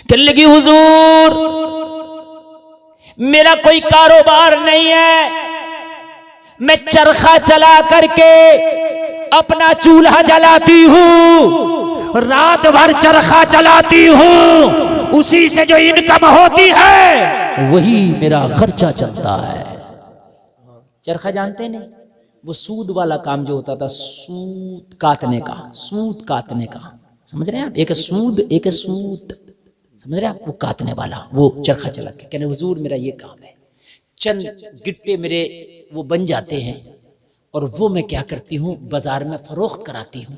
कहने लगी, हुजूर मेरा कोई कारोबार नहीं है, मैं चरखा चला करके अपना चूल्हा जलाती हूँ, रात भर चरखा चलाती हूँ, उसी से जो इनकम होती है वही मेरा खर्चा चलता है। चरखा जानते नहीं? वो सूद वाला काम जो होता था, सूद काटने का, समझ रहे हैं आप? एक सूद, समझ रहे हैं आप? वो काटने वाला, वो चरखा चला के कहने, हुजूर मेरा ये काम है, चंद गिट्टे मेरे वो बन जाते हैं और वो मैं क्या करती हूँ, बाजार में फरोख्त कराती हूँ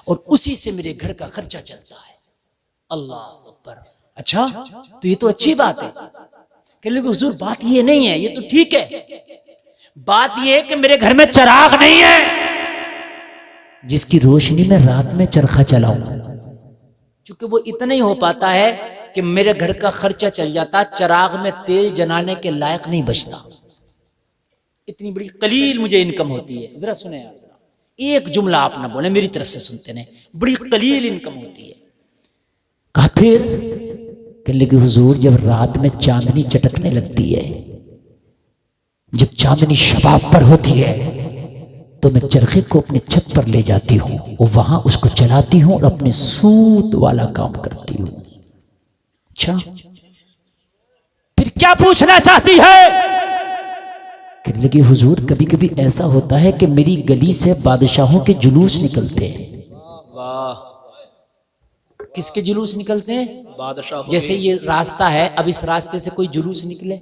और उसी से मेरे घर का खर्चा चलता है। अल्लाह अकबर। अच्छा, तो ये तो अच्छी बात है। कहने लगे, हुजूर बात ये नहीं है, ये तो ठीक है, बात ये है कि मेरे घर में चिराग नहीं है जिसकी रोशनी में रात में चरखा चलाऊं, क्योंकि वो इतना ही हो पाता है कि मेरे घर का खर्चा चल जाता, चिराग में तेल जलाने के लायक नहीं बचता। इतनी बड़ी कलील मुझे इनकम होती है। जरा सुने आप, एक जुमला आप ना बोले, मेरी तरफ से सुनते नहीं, बड़ी कलील इनकम होती है। कहा फिर? कहने लगे हुजूर जब रात में चांदनी चटकने लगती है, जब चांदनी शबाब पर होती है, तो मैं चरखे को अपने छत पर ले जाती हूँ और वहां उसको चलाती हूँ और अपने सूत वाला काम करती हूँ। अच्छा फिर क्या पूछना चाहती है? कहने लगे हुजूर कभी कभी ऐसा होता है कि मेरी गली से बादशाहों के जुलूस निकलते हैं। किसके जुलूस निकलते हैं? बादशाह जैसे ये रास्ता है, अब इस रास्ते से कोई जुलूस निकले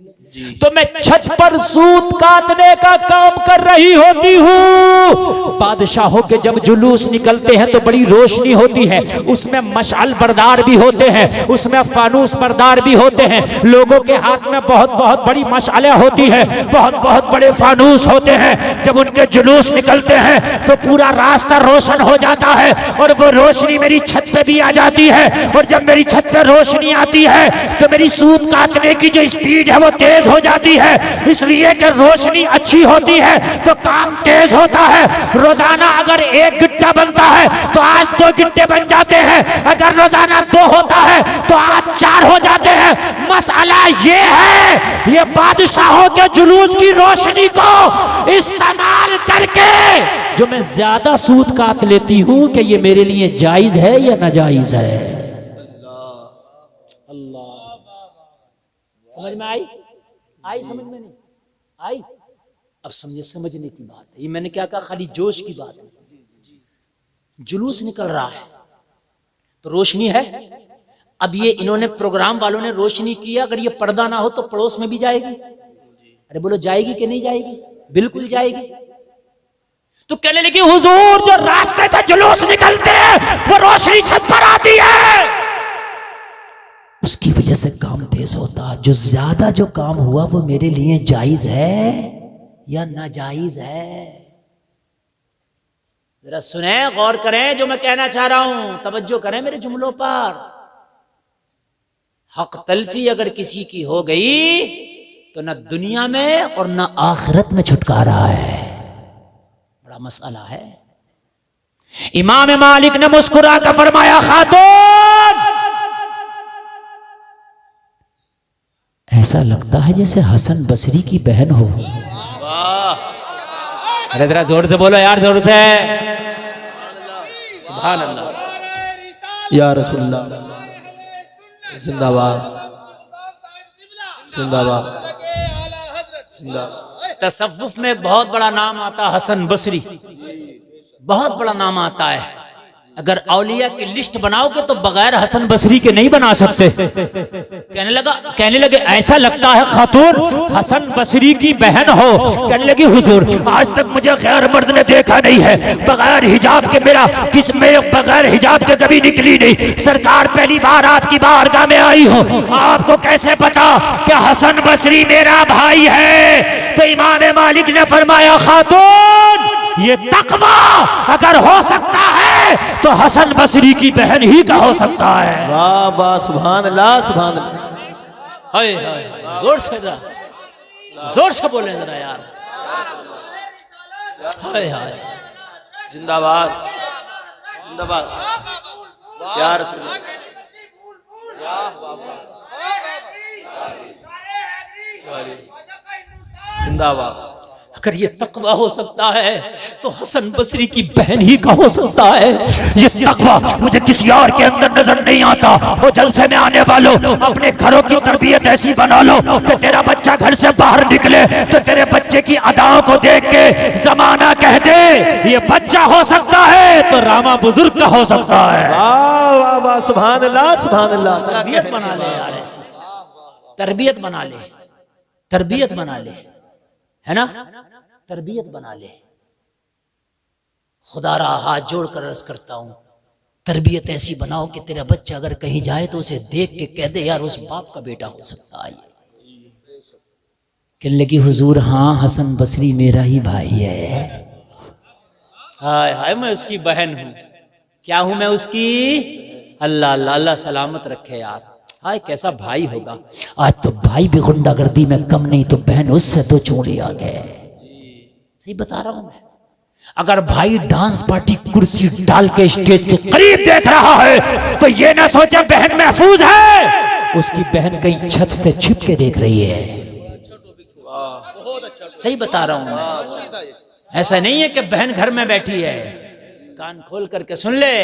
तो मैं छत पर सूत काटने का काम कर रही होती हूँ। बादशाहों के जब जुलूस निकलते हैं तो बड़ी रोशनी होती है, उसमें मशाल बरदार भी होते हैं, उसमें फानूस बरदार भी होते हैं। लोगों के हाथ में बहुत बहुत बड़ी मशालें होती है, बहुत बहुत बड़े फानूस होते हैं। जब उनके जुलूस निकलते हैं तो पूरा रास्ता रोशन हो जाता है और वो रोशनी मेरी छत पे भी आ जाती है। और जब मेरी छत पे रोशनी आती है तो मेरी सूत काटने की जो स्पीड है वो तेज हो जाती है, इसलिए कि रोशनी अच्छी होती है तो काम तेज होता है। रोजाना अगर एक गिट्टा बनता है तो आज 2 गिट्टे बन जाते हैं, अगर रोजाना 2 होता है तो आज 4 हो जाते हैं। मसला ये है, ये बादशाहों के जुलूस की रोशनी को इस्तेमाल करके जो मैं ज्यादा सूत काट लेती हूं कि ये मेरे लिए जायज है या नाजायज है। अल्लाह, समझ में आई? आई समझ में नहीं आई? अब समझने की बात है। ये मैंने क्या कहा, खाली जोश की बात है। जुलूस निकल रहा है तो रोशनी है। अब ये इन्होंने प्रोग्राम वालों ने रोशनी किया, अगर ये पर्दा ना हो तो पड़ोस में भी जाएगी। अरे बोलो जाएगी कि नहीं जाएगी? बिल्कुल जाएगी। तो कहने लगी हुजूर जो रास्ते से जुलूस निकलते हैं वो रोशनी छत पर आती है, उसकी वजह से काम तेज होता। जो ज्यादा जो काम हुआ वो मेरे लिए जायज है या नाजायज है? जरा सुने, गौर करें जो मैं कहना चाह रहा हूं, तवज्जो करें मेरे जुमलों पर। हक तलफी अगर किसी की हो गई तो न दुनिया में और न आखिरत में छुटकारा है। बड़ा मसला है। इमाम मालिक ने मुस्कुरा कर फरमाया, खातून ऐसा लगता है जैसे हसन बसरी की बहन हो। अरे जरा जोर से बोलो यार, जोर से। सुभान अल्लाह। या रसूलुल्लाह जिंदाबाद जिंदाबाद जिंदाबाद। तसव्वुफ में एक बहुत बड़ा नाम आता है हसन बसरी, बहुत बड़ा नाम आता है। अगर औलिया की लिस्ट बनाओगे तो बगैर हसन बसरी के नहीं बना सकते। कहने लगे ऐसा लगता है खातून हसन बसरी की बहन हो। कहने लगी हुजूर आज तक मुझे गैर मर्द ने देखा नहीं है, बगैर हिजाब के मेरा किस में बगैर हिजाब के कभी निकली नहीं। सरकार पहली बार आपकी बारगाह में आई हो, आपको कैसे पता कि हसन बसरी मेरा भाई है? तो इमाम मालिक ने फरमाया, खातून ये तकवा अगर हो सकता है तो हसन बसरी की बहन ही का हो सकता है। वाह वाह, सुभान अल्लाह सुभान अल्लाह। हाय हाय, जोर से जरा, जोर से बोले जरा यार। हाय हाय, जिंदाबाद जिंदाबाद या रसूलुल्लाह। जिंदाबाद। अगर ये तकवा हो सकता है तो हसन बसरी की बहन ही का हो सकता है। ये तकवा मुझे किसी और के अंदर नजर नहीं आता। और जलसे में आने वालों, अपने घरों की तरबियत ऐसी बना लो कि तेरा बच्चा घर से बाहर निकले तो तेरे बच्चे की अदाओं को देख के जमाना कह दे ये बच्चा हो सकता है तो रामा बुजुर्ग का हो सकता है। वाह वाह वाह, सुभान अल्लाह सुभान अल्लाह। तरबियत बना ले यार, ऐसी तरबियत बना ले, तरबियत बना ले, है ना, तरबियत बना ले। खुदा रा हाथ जोड़कर अर्ज करता हूं, तरबियत ऐसी बनाओ कि तेरा बच्चा अगर कहीं जाए तो उसे देख के कह दे यार उस बाप का बेटा हो सकता है। कहने लगी हुजूर हाँ हसन बसरी मेरा ही भाई है। हाय हाय, मैं उसकी बहन हूं। क्या हूं मैं उसकी? अल्लाह अल्लाह अल्लाह सलामत रखे यार। हाय कैसा भाई होगा। आज तो भाई भी गुंडागर्दी में कम नहीं तो बहन उससे तो चोरी आ गए। सही बता रहा हूं मैं। अगर भाई डांस पार्टी कुर्सी डाल के स्टेज के करीब देख रहा है तो ये ना सोचे बहन महफूज है, उसकी बहन कहीं छत से छिप के देख रही है। सही बता रहा हूं मैं, ऐसा नहीं है कि बहन घर में बैठी है। कान खोल करके सुन ले,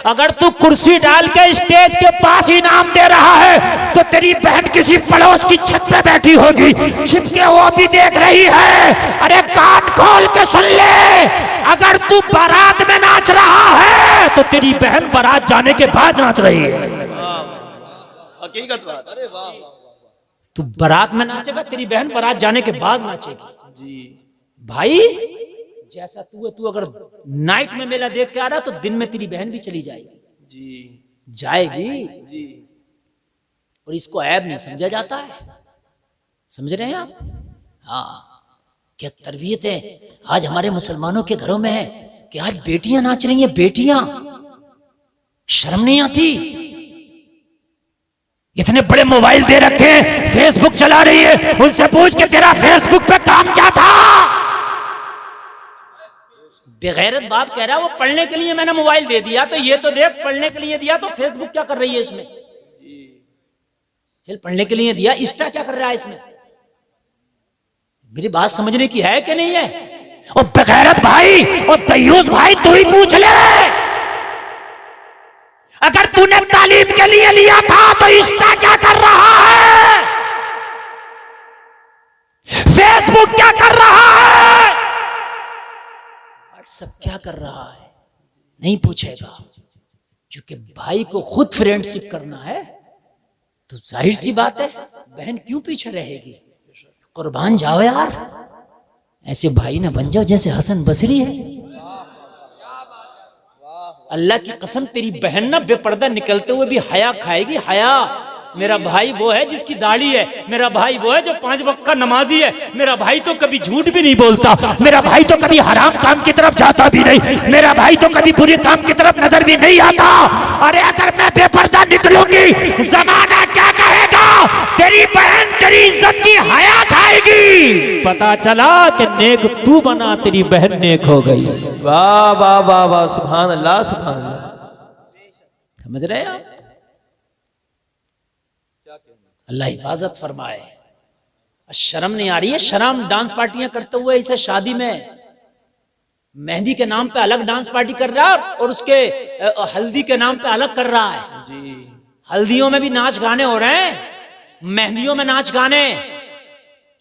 अगर तू कुर्सी डाल के स्टेज के पास इनाम दे रहा है तो तेरी बहन किसी पड़ोस की छत पे बैठी होगी, छिप के वो भी देख रही है। अरे कान खोल के सुन ले, अगर तू बारात में नाच रहा है तो तेरी बहन बारात जाने के बाद नाच रही है। हकीकत बात। अरे वाह, तू बारात में नाचेगा, तेरी बहन बारात जाने के बाद नाचेगी। जी भाई, जैसा तू है, तू अगर नाइट में मेला देख के आ रहा तो दिन में तेरी बहन भी चली जाएगी। जी जाएगी जी। और इसको ऐब नहीं समझा जाता है, समझ रहे हैं आप? हाँ, क्या तरबियत है आज हमारे मुसलमानों के घरों में है कि आज बेटियां नाच रही हैं। बेटियां, शर्म नहीं आती? इतने बड़े मोबाइल दे रखे हैं, फेसबुक चला रही है, उनसे पूछ के तेरा फेसबुक पे काम क्या था? बेगैरत बाप कह रहा है वो पढ़ने के लिए मैंने मोबाइल दे दिया, तो ये तो देख पढ़ने के लिए दिया तो फेसबुक क्या कर रही है इसमें? चल पढ़ने के लिए दिया, इंस्टा क्या कर रहा है इसमें? मेरी बात समझने की है कि नहीं है? और बेगैरत भाई और दयूस भाई, तू ही पूछ ले, अगर तूने तालीम के लिए लिया था तो इंस्टा क्या कर रहा है? फेसबुक क्या कर रहा है? व्हाट्सएप क्या कर रहा है? नहीं पूछेगा, क्योंकि भाई को खुद फ्रेंडशिप करना है तो जाहिर सी बात है बहन क्यों पीछे रहेगी। कुर्बान जाओ यार, ऐसे भाई ना बन जाओ जैसे हसन बसरी है। अल्लाह की कसम, तेरी बहन ना बेपर्दा निकलते हुए भी हया खाएगी, हया। मेरा भाई वो है जिसकी दाढ़ी है, मेरा भाई वो है जो 5 वक्त का नमाजी है, मेरा भाई तो कभी झूठ भी नहीं बोलता, मेरा भाई तो कभी हराम काम की तरफ जाता भी नहीं, मेरा भाई तो कभी बुरे काम की तरफ नजर भी नहीं आता। अरे अगर मैं बेपर्दा निकलूंगी, जमाना क्या कहेगा? तेरी बहन तेरी इज्जत की हया खाएगी। पता चला कि नेक तू बना, तेरी बहन नेक हो गई। वाह वाह वाह वाह, सुभान अल्लाह सुभान अल्लाह। समझ रहे आप? अल्लाह हिफाजत फरमाए। शर्म नहीं आ रही है? शर्म डांस पार्टियां करते हुए इसे शादी में मेहंदी के नाम पे अलग डांस पार्टी कर रहा है और उसके हल्दी के नाम पे अलग कर रहा है। जी, हल्दियों में भी नाच गाने हो रहे हैं, मेहंदियों में नाच गाने।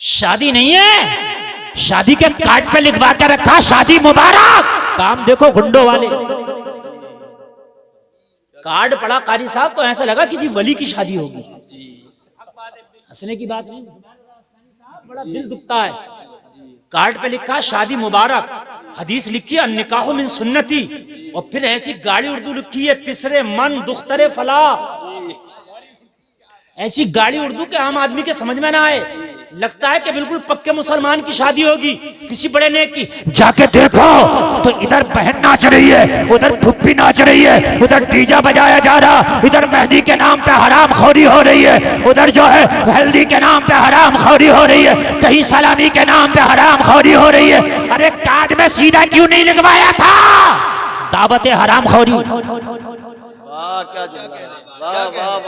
शादी नहीं है, शादी के कार्ड पे लिखवा के रखा शादी मुबारक। काम देखो गुंडों वाले, कार्ड पड़ा कारी साहब तो ऐसा लगा किसी वली की शादी होगी। हंसने की बात नहीं, बड़ा दिल दुखता है। कार्ड पे लिखा शादी मुबारक, हदीस लिखी है निकाह मिन सुन्नती, और फिर ऐसी गाड़ी उर्दू लिखी है पिसरे मन दुख्तरे फला। ऐसी गाड़ी उर्दू के आम आदमी के समझ में ना आए, लगता है कि बिल्कुल पक्के मुसलमान की शादी होगी किसी बड़े नेक की। जाके देखो तो इधर बहन नाच रही है, उधर फुप्पी नाच रही है, उधर डीजा बजाया जा रहा, इधर मेहंदी के नाम पे हराम खोरी हो रही है, उधर जो है हल्दी के नाम पे हराम खोरी हो रही है, कहीं सलामी के नाम पे हराम खोरी हो रही है। अरे कार्ड में सीधा क्यों नहीं लिखवाया था दावत हराम खोरी?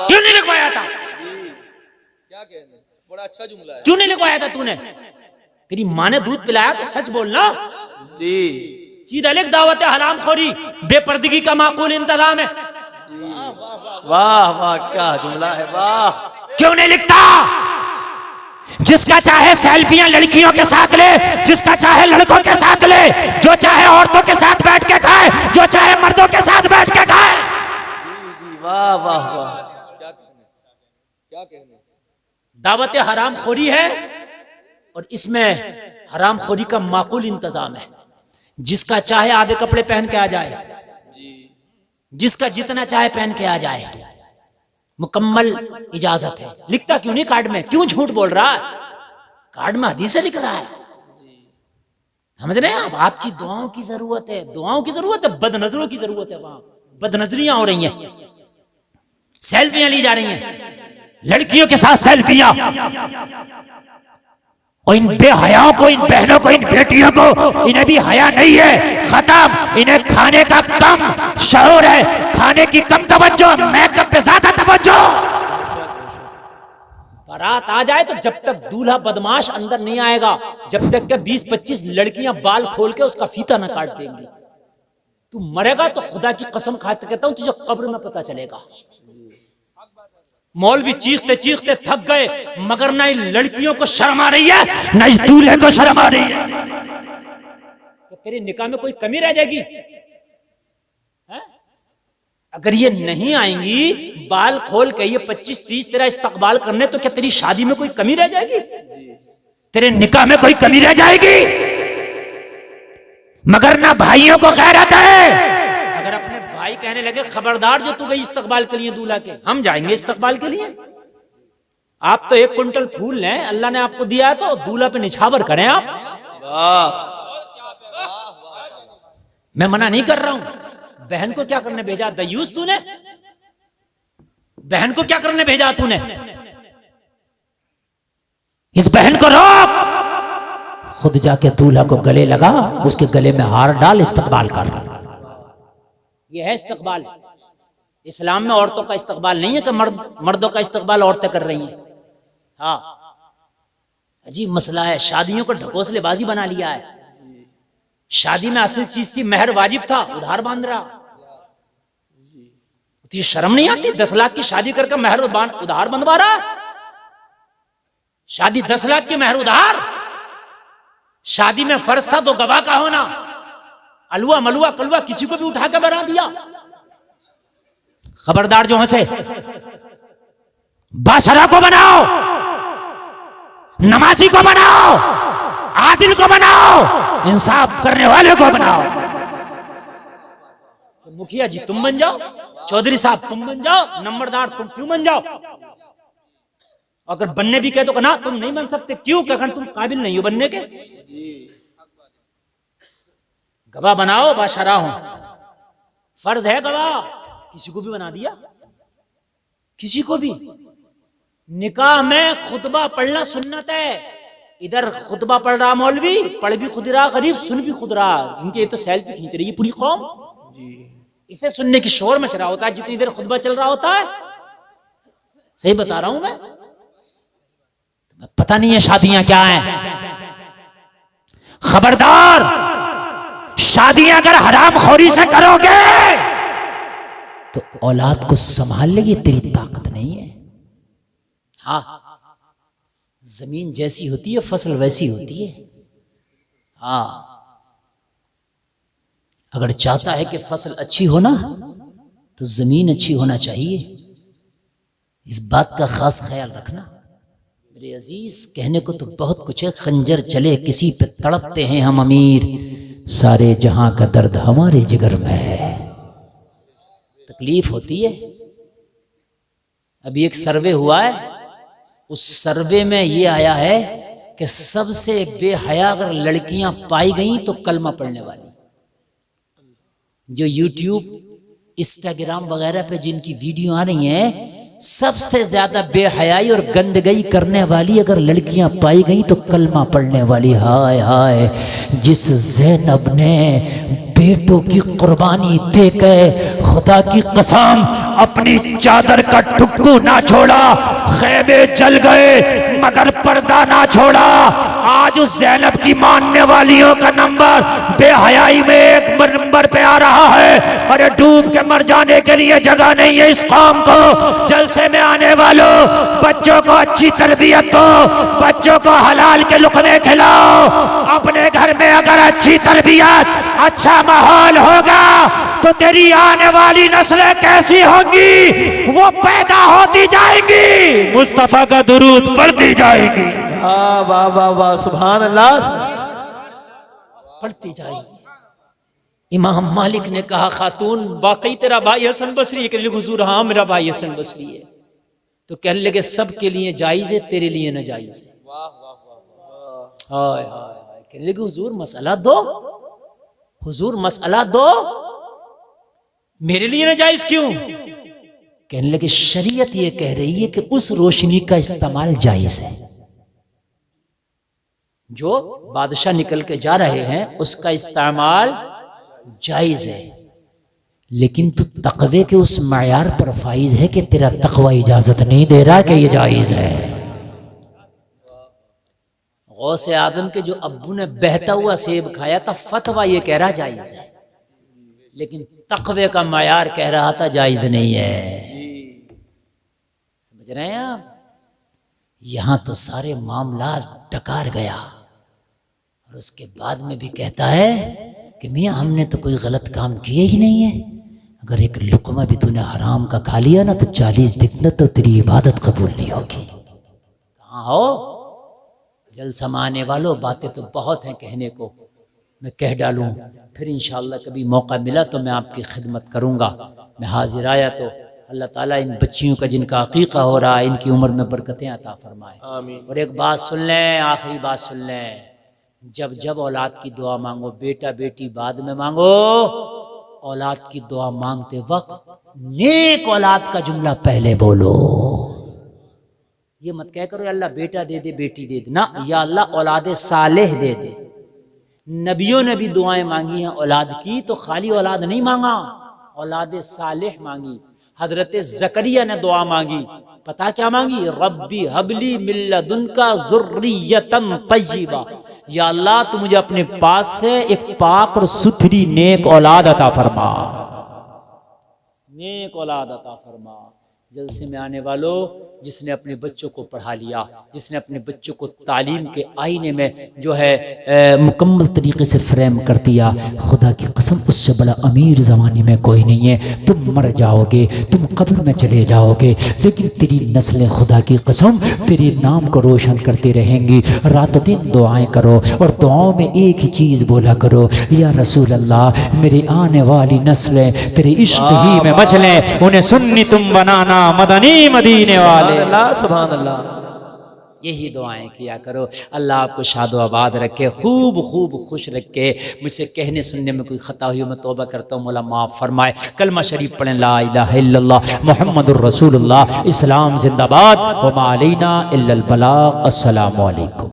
क्यों नहीं लिखवाया था? बड़ा अच्छा जुमला है। क्यों नहीं लिखवाया था तूने? तेरी माँ ने दूध पिलाया तो सच बोलना जी। सीधा लिख दावत हराम खोरी, बेपर्दगी का माकूल इंतजाम है। वाह वाह, क्या जुमला है, वाह। क्यों नहीं लिखता? जिसका चाहे सेल्फियां लड़कियों के साथ ले, जिसका चाहे लड़कों के साथ ले, जो चाहे औरतों के साथ बैठ के खाए, जो चाहे मर्दों के साथ बैठ के खाए। जी, वाह वाह वाह, क्या कहने। दावत हराम खोरी है और इसमें हराम खोरी का माकूल इंतजाम है। जिसका चाहे आधे कपड़े पहन के आ जाए, जिसका जितना चाहे पहन के आ जाए, मुकम्मल इजाजत है। लिखता क्यों नहीं कार्ड में? क्यों झूठ बोल रहा है? कार्ड में हदीस से लिख रहा है। समझ रहे हैं आप? आपकी दुआओं की जरूरत है, दुआओं की जरूरत है, बदनजरों की जरूरत है। वहां बदनजरियां हो रही हैं, सेल्फियां ली जा रही हैं लड़कियों के साथ, सेल्फियां। और इन बेहयाओं को, इन बहनों को, इन बेटियों को, इन्हें भी हया नहीं है, खत्म। इन्हें खाने का कम शऊर है, खाने की कम तवज्जो, मेकअप पे ज्यादा तवज्जो। बारात आ जाए तो जब तक दूल्हा बदमाश अंदर नहीं आएगा, जब तक के 20-25 लड़कियां बाल खोल के उसका फीता ना काट देंगी। तू मरेगा तो खुदा की कसम खाते कहता हूं तुझे कब्र में पता चलेगा। मौलवी चीखते चीखते थक गए, मगर ना इन लड़कियों को शर्म आ रही है, न इस दूल्हे को शर्म आ रही है। तो तेरी निकाह में कोई कमी रह जाएगी है? अगर ये नहीं आएंगी बाल खोल के, ये 25-30 तेरा इस्तकबाल करने, तो क्या तेरी शादी में कोई कमी रह जाएगी? तेरे निकाह में कोई कमी रह जाएगी? मगर ना भाइयों को गैरत है। अगर अपने भाई कहने लगे खबरदार जो तू गई इस्तकबाल के लिए दूल्हा के, हम जाएंगे इस्तकबाल के लिए। आप तो 1 कुंटल फूल लें, अल्लाह ने आपको दिया है तो दूल्हा पे निछावर करें आप। मैं मना नहीं कर रहा हूं। बहन को क्या करने भेजा दयूस तूने? बहन को क्या करने भेजा तूने? इस बहन को रोक, खुद जाके दूल्हा को गले लगा, उसके गले में हार डाल, इस्तकबाल कर। यह है इस्तकबाल। इस्लाम में औरतों का इस्तकबाल नहीं है कि मर्दों का इस्तकबाल औरतें कर रही हैं। हाँ, अजीब मसला है। शादियों को ढकोसलेबाजी बना लिया है। शादी में असल चीज थी महर, वाजिब था, उधार बांध रहा। तुझे शर्म नहीं आती? 10 लाख की शादी करके महर उधार बंधवा रहा। शादी 10 लाख की महर उधार। शादी में फर्ज था तो गवाह का होना। अलवा मलुआ कलवा किसी को भी उठा के बना दिया। खबरदार जो हंसे, बाशरा को बनाओ, नमाजी को बनाओ, आदिल को बनाओ, इंसाफ करने वाले को बनाओ। तो मुखिया जी तुम बन जाओ, चौधरी साहब तुम बन जाओ, नंबरदार तुम क्यों बन जाओ? अगर बनने भी कहे तो ना तुम नहीं बन सकते। क्यों? क्या तुम काबिल नहीं हो बनने के? गवाह बनाओ, बाशरा हो, फर्ज है गवाह। किसी को भी बना दिया, किसी को भी। निकाह में खुतबा पढ़ना सुन्नत है। इधर खुतबा पढ़ रहा मौलवी, पढ़ भी खुद रहा, गरीब सुन भी खुद रहा, क्योंकि ये तो सेल्फी खींच रही है पूरी कौम। इसे सुनने की शोर मच रहा होता है जितनी देर खुतबा चल रहा होता है। सही बता रहा हूं मैं। पता नहीं है शादियां क्या हैं। खबरदार, शादियां अगर हराम खोरी से करोगे तो औलाद को संभाल लेगी, तेरी ताकत नहीं है। हाँ, जमीन जैसी होती है फसल वैसी होती है। हाँ, अगर चाहता है कि फसल अच्छी हो ना, तो जमीन अच्छी होना चाहिए। इस बात का खास ख्याल रखना मेरे अजीज। कहने को तो बहुत कुछ है, खंजर चले किसी पे तड़पते हैं हम अमीर, सारे जहां का दर्द हमारे जिगर में है। तकलीफ होती है। अभी एक सर्वे हुआ है, उस सर्वे में ये आया है कि सबसे बेहया अगर लड़कियां पाई गई तो कलमा पढ़ने वाली। जो यूट्यूब, इंस्टाग्राम वगैरह पे जिनकी वीडियो आ रही हैं, सबसे ज्यादा बेहयाई और गंदगी करने वाली अगर लड़कियां पाई गई तो कलमा पढ़ने वाली। हाय हाय, जिस ज़ैनब ने बेटों की कुर्बानी देकर खुदा की कसम अपनी चादर का टुक्कू ना छोड़ा, खैमे जल गए मगर पर्दा ना छोड़ा। आज उस ज़ैनब की मानने वालियों का नंबर बेहयाई में 1 नंबर पे आ रहा है। अरे डूब के मर जाने के लिए जगह नहीं है इस कौम को। जलसे में आने वालों, बच्चों को अच्छी तरबियत दो, बच्चों को हलाल के लुक़मे खिलाओ। अपने घर में अगर अच्छी तरबियत, अच्छा माहौल होगा तो तेरी आने वाली नस्लें कैसी होंगी? वो पैदा होती जाएंगी, मुस्तफा का दुरूद पढ़ती जाएगी। वाह वाह वाह वाह, सुभान अल्लाह। पढ़ती जाएगी। इमाम मालिक ने कहा, खातून वाकई तेरा भाई हसन बसरी है? कहने लगे हुजूर हाँ मेरा भाई हसन बसरी है। तो कहने लगे सबके लिए जायज है, तेरे लिए ना जायज है। हाय हाय। कहने लगे हुजूर मसला दो, हुजूर मसला दो, मेरे लिए ना जायज क्यों? कहने लगे शरीयत ये कह रही है कि उस रोशनी का इस्तेमाल जायज है। जो बादशाह निकल के जा रहे हैं उसका इस्तेमाल जायज है, लेकिन तू तकवे के उस मयार पर फाइज है कि तेरा तकवा इजाजत नहीं दे रहा कि ये जायज है। गौसे आदम के जो अब्बू ने बहता हुआ सेब खाया था, फतवा ये कह रहा जायज है, लेकिन तकवे का मयार कह रहा था जायज नहीं है। समझ रहे हैं आप? यहां तो सारे मामला डकार गया और उसके बाद में भी कहता है कि मियाँ हमने तो कोई गलत काम किए ही नहीं है। अगर एक लुकमा भी तूने हराम का खा लिया ना तो 40 दिन तो तेरी इबादत कबूल नहीं होगी। कहाँ हो जल समाने वालों, बातें तो बहुत हैं कहने को, मैं कह डालूं फिर इंशाअल्लाह कभी मौका मिला तो मैं आपकी खिदमत करूंगा। मैं हाजिर आया तो अल्लाह ताला इन बच्चियों का जिनका अकीक़ा हो रहा है इनकी उम्र में बरकतें अता फरमाए। और एक बात सुन लें, आखिरी बात सुन लें, जब जब औलाद की दुआ मांगो, बेटा बेटी बाद में मांगो, औलाद की दुआ मांगते वक्त नेक औलाद का जुमला पहले बोलो। ये मत कह करो अल्लाह बेटा दे दे बेटी दे दे, ना, या अल्लाह औलाद सालेह दे दे। नबियों ने भी दुआएं मांगी हैं औलाद की, तो खाली औलाद नहीं मांगा, औलाद सालेह मांगी। हजरत जकरिया ने दुआ मांगी, पता क्या मांगी? रब्बी हबली मिल्लदुनका ज़ुर्रियतन तय्यिबा, या अल्लाह तू मुझे अपने पास से एक पाक और सुथरी नेक औलाद अता फरमा, नेक औलाद अता फरमा। जलसे में आने वालों, जिसने अपने बच्चों को पढ़ा लिया, जिसने अपने बच्चों को तालीम के आईने में जो है मुकम्मल तरीके से फ्रेम कर दिया, खुदा की कसम उससे बड़ा अमीर ज़माने में कोई नहीं है। तुम मर जाओगे, तुम कब्र में चले जाओगे, लेकिन तेरी नस्लें खुदा की कसम तेरे नाम को रोशन करती रहेंगी। रात दिन दुआएं करो और दुआओं में एक ही चीज़ बोला करो, या रसूल अल्लाह मेरी आने वाली नस्लें तेरे इश्क ही में मचलें, उन्हें सुन्नी तुम बनाना मदनी मदीने वाले। सुभान अल्लाह। यही दुआएं किया करो। अल्लाह आपको शादो आबाद रखे, खूब खूब खुश रखे। मुझसे कहने सुनने में कोई खता हुई मैं तौबा करता हूँ, मौला माफ़ फरमाए। कलमा शरीफ पढ़ें, ला इलाहा इल्लल्लाह मुहम्मदुर रसूलुल्लाह। इस्लाम जिंदाबाद, व मा अलैना इल्लल बलाग। अस्सलामु अलैकुम।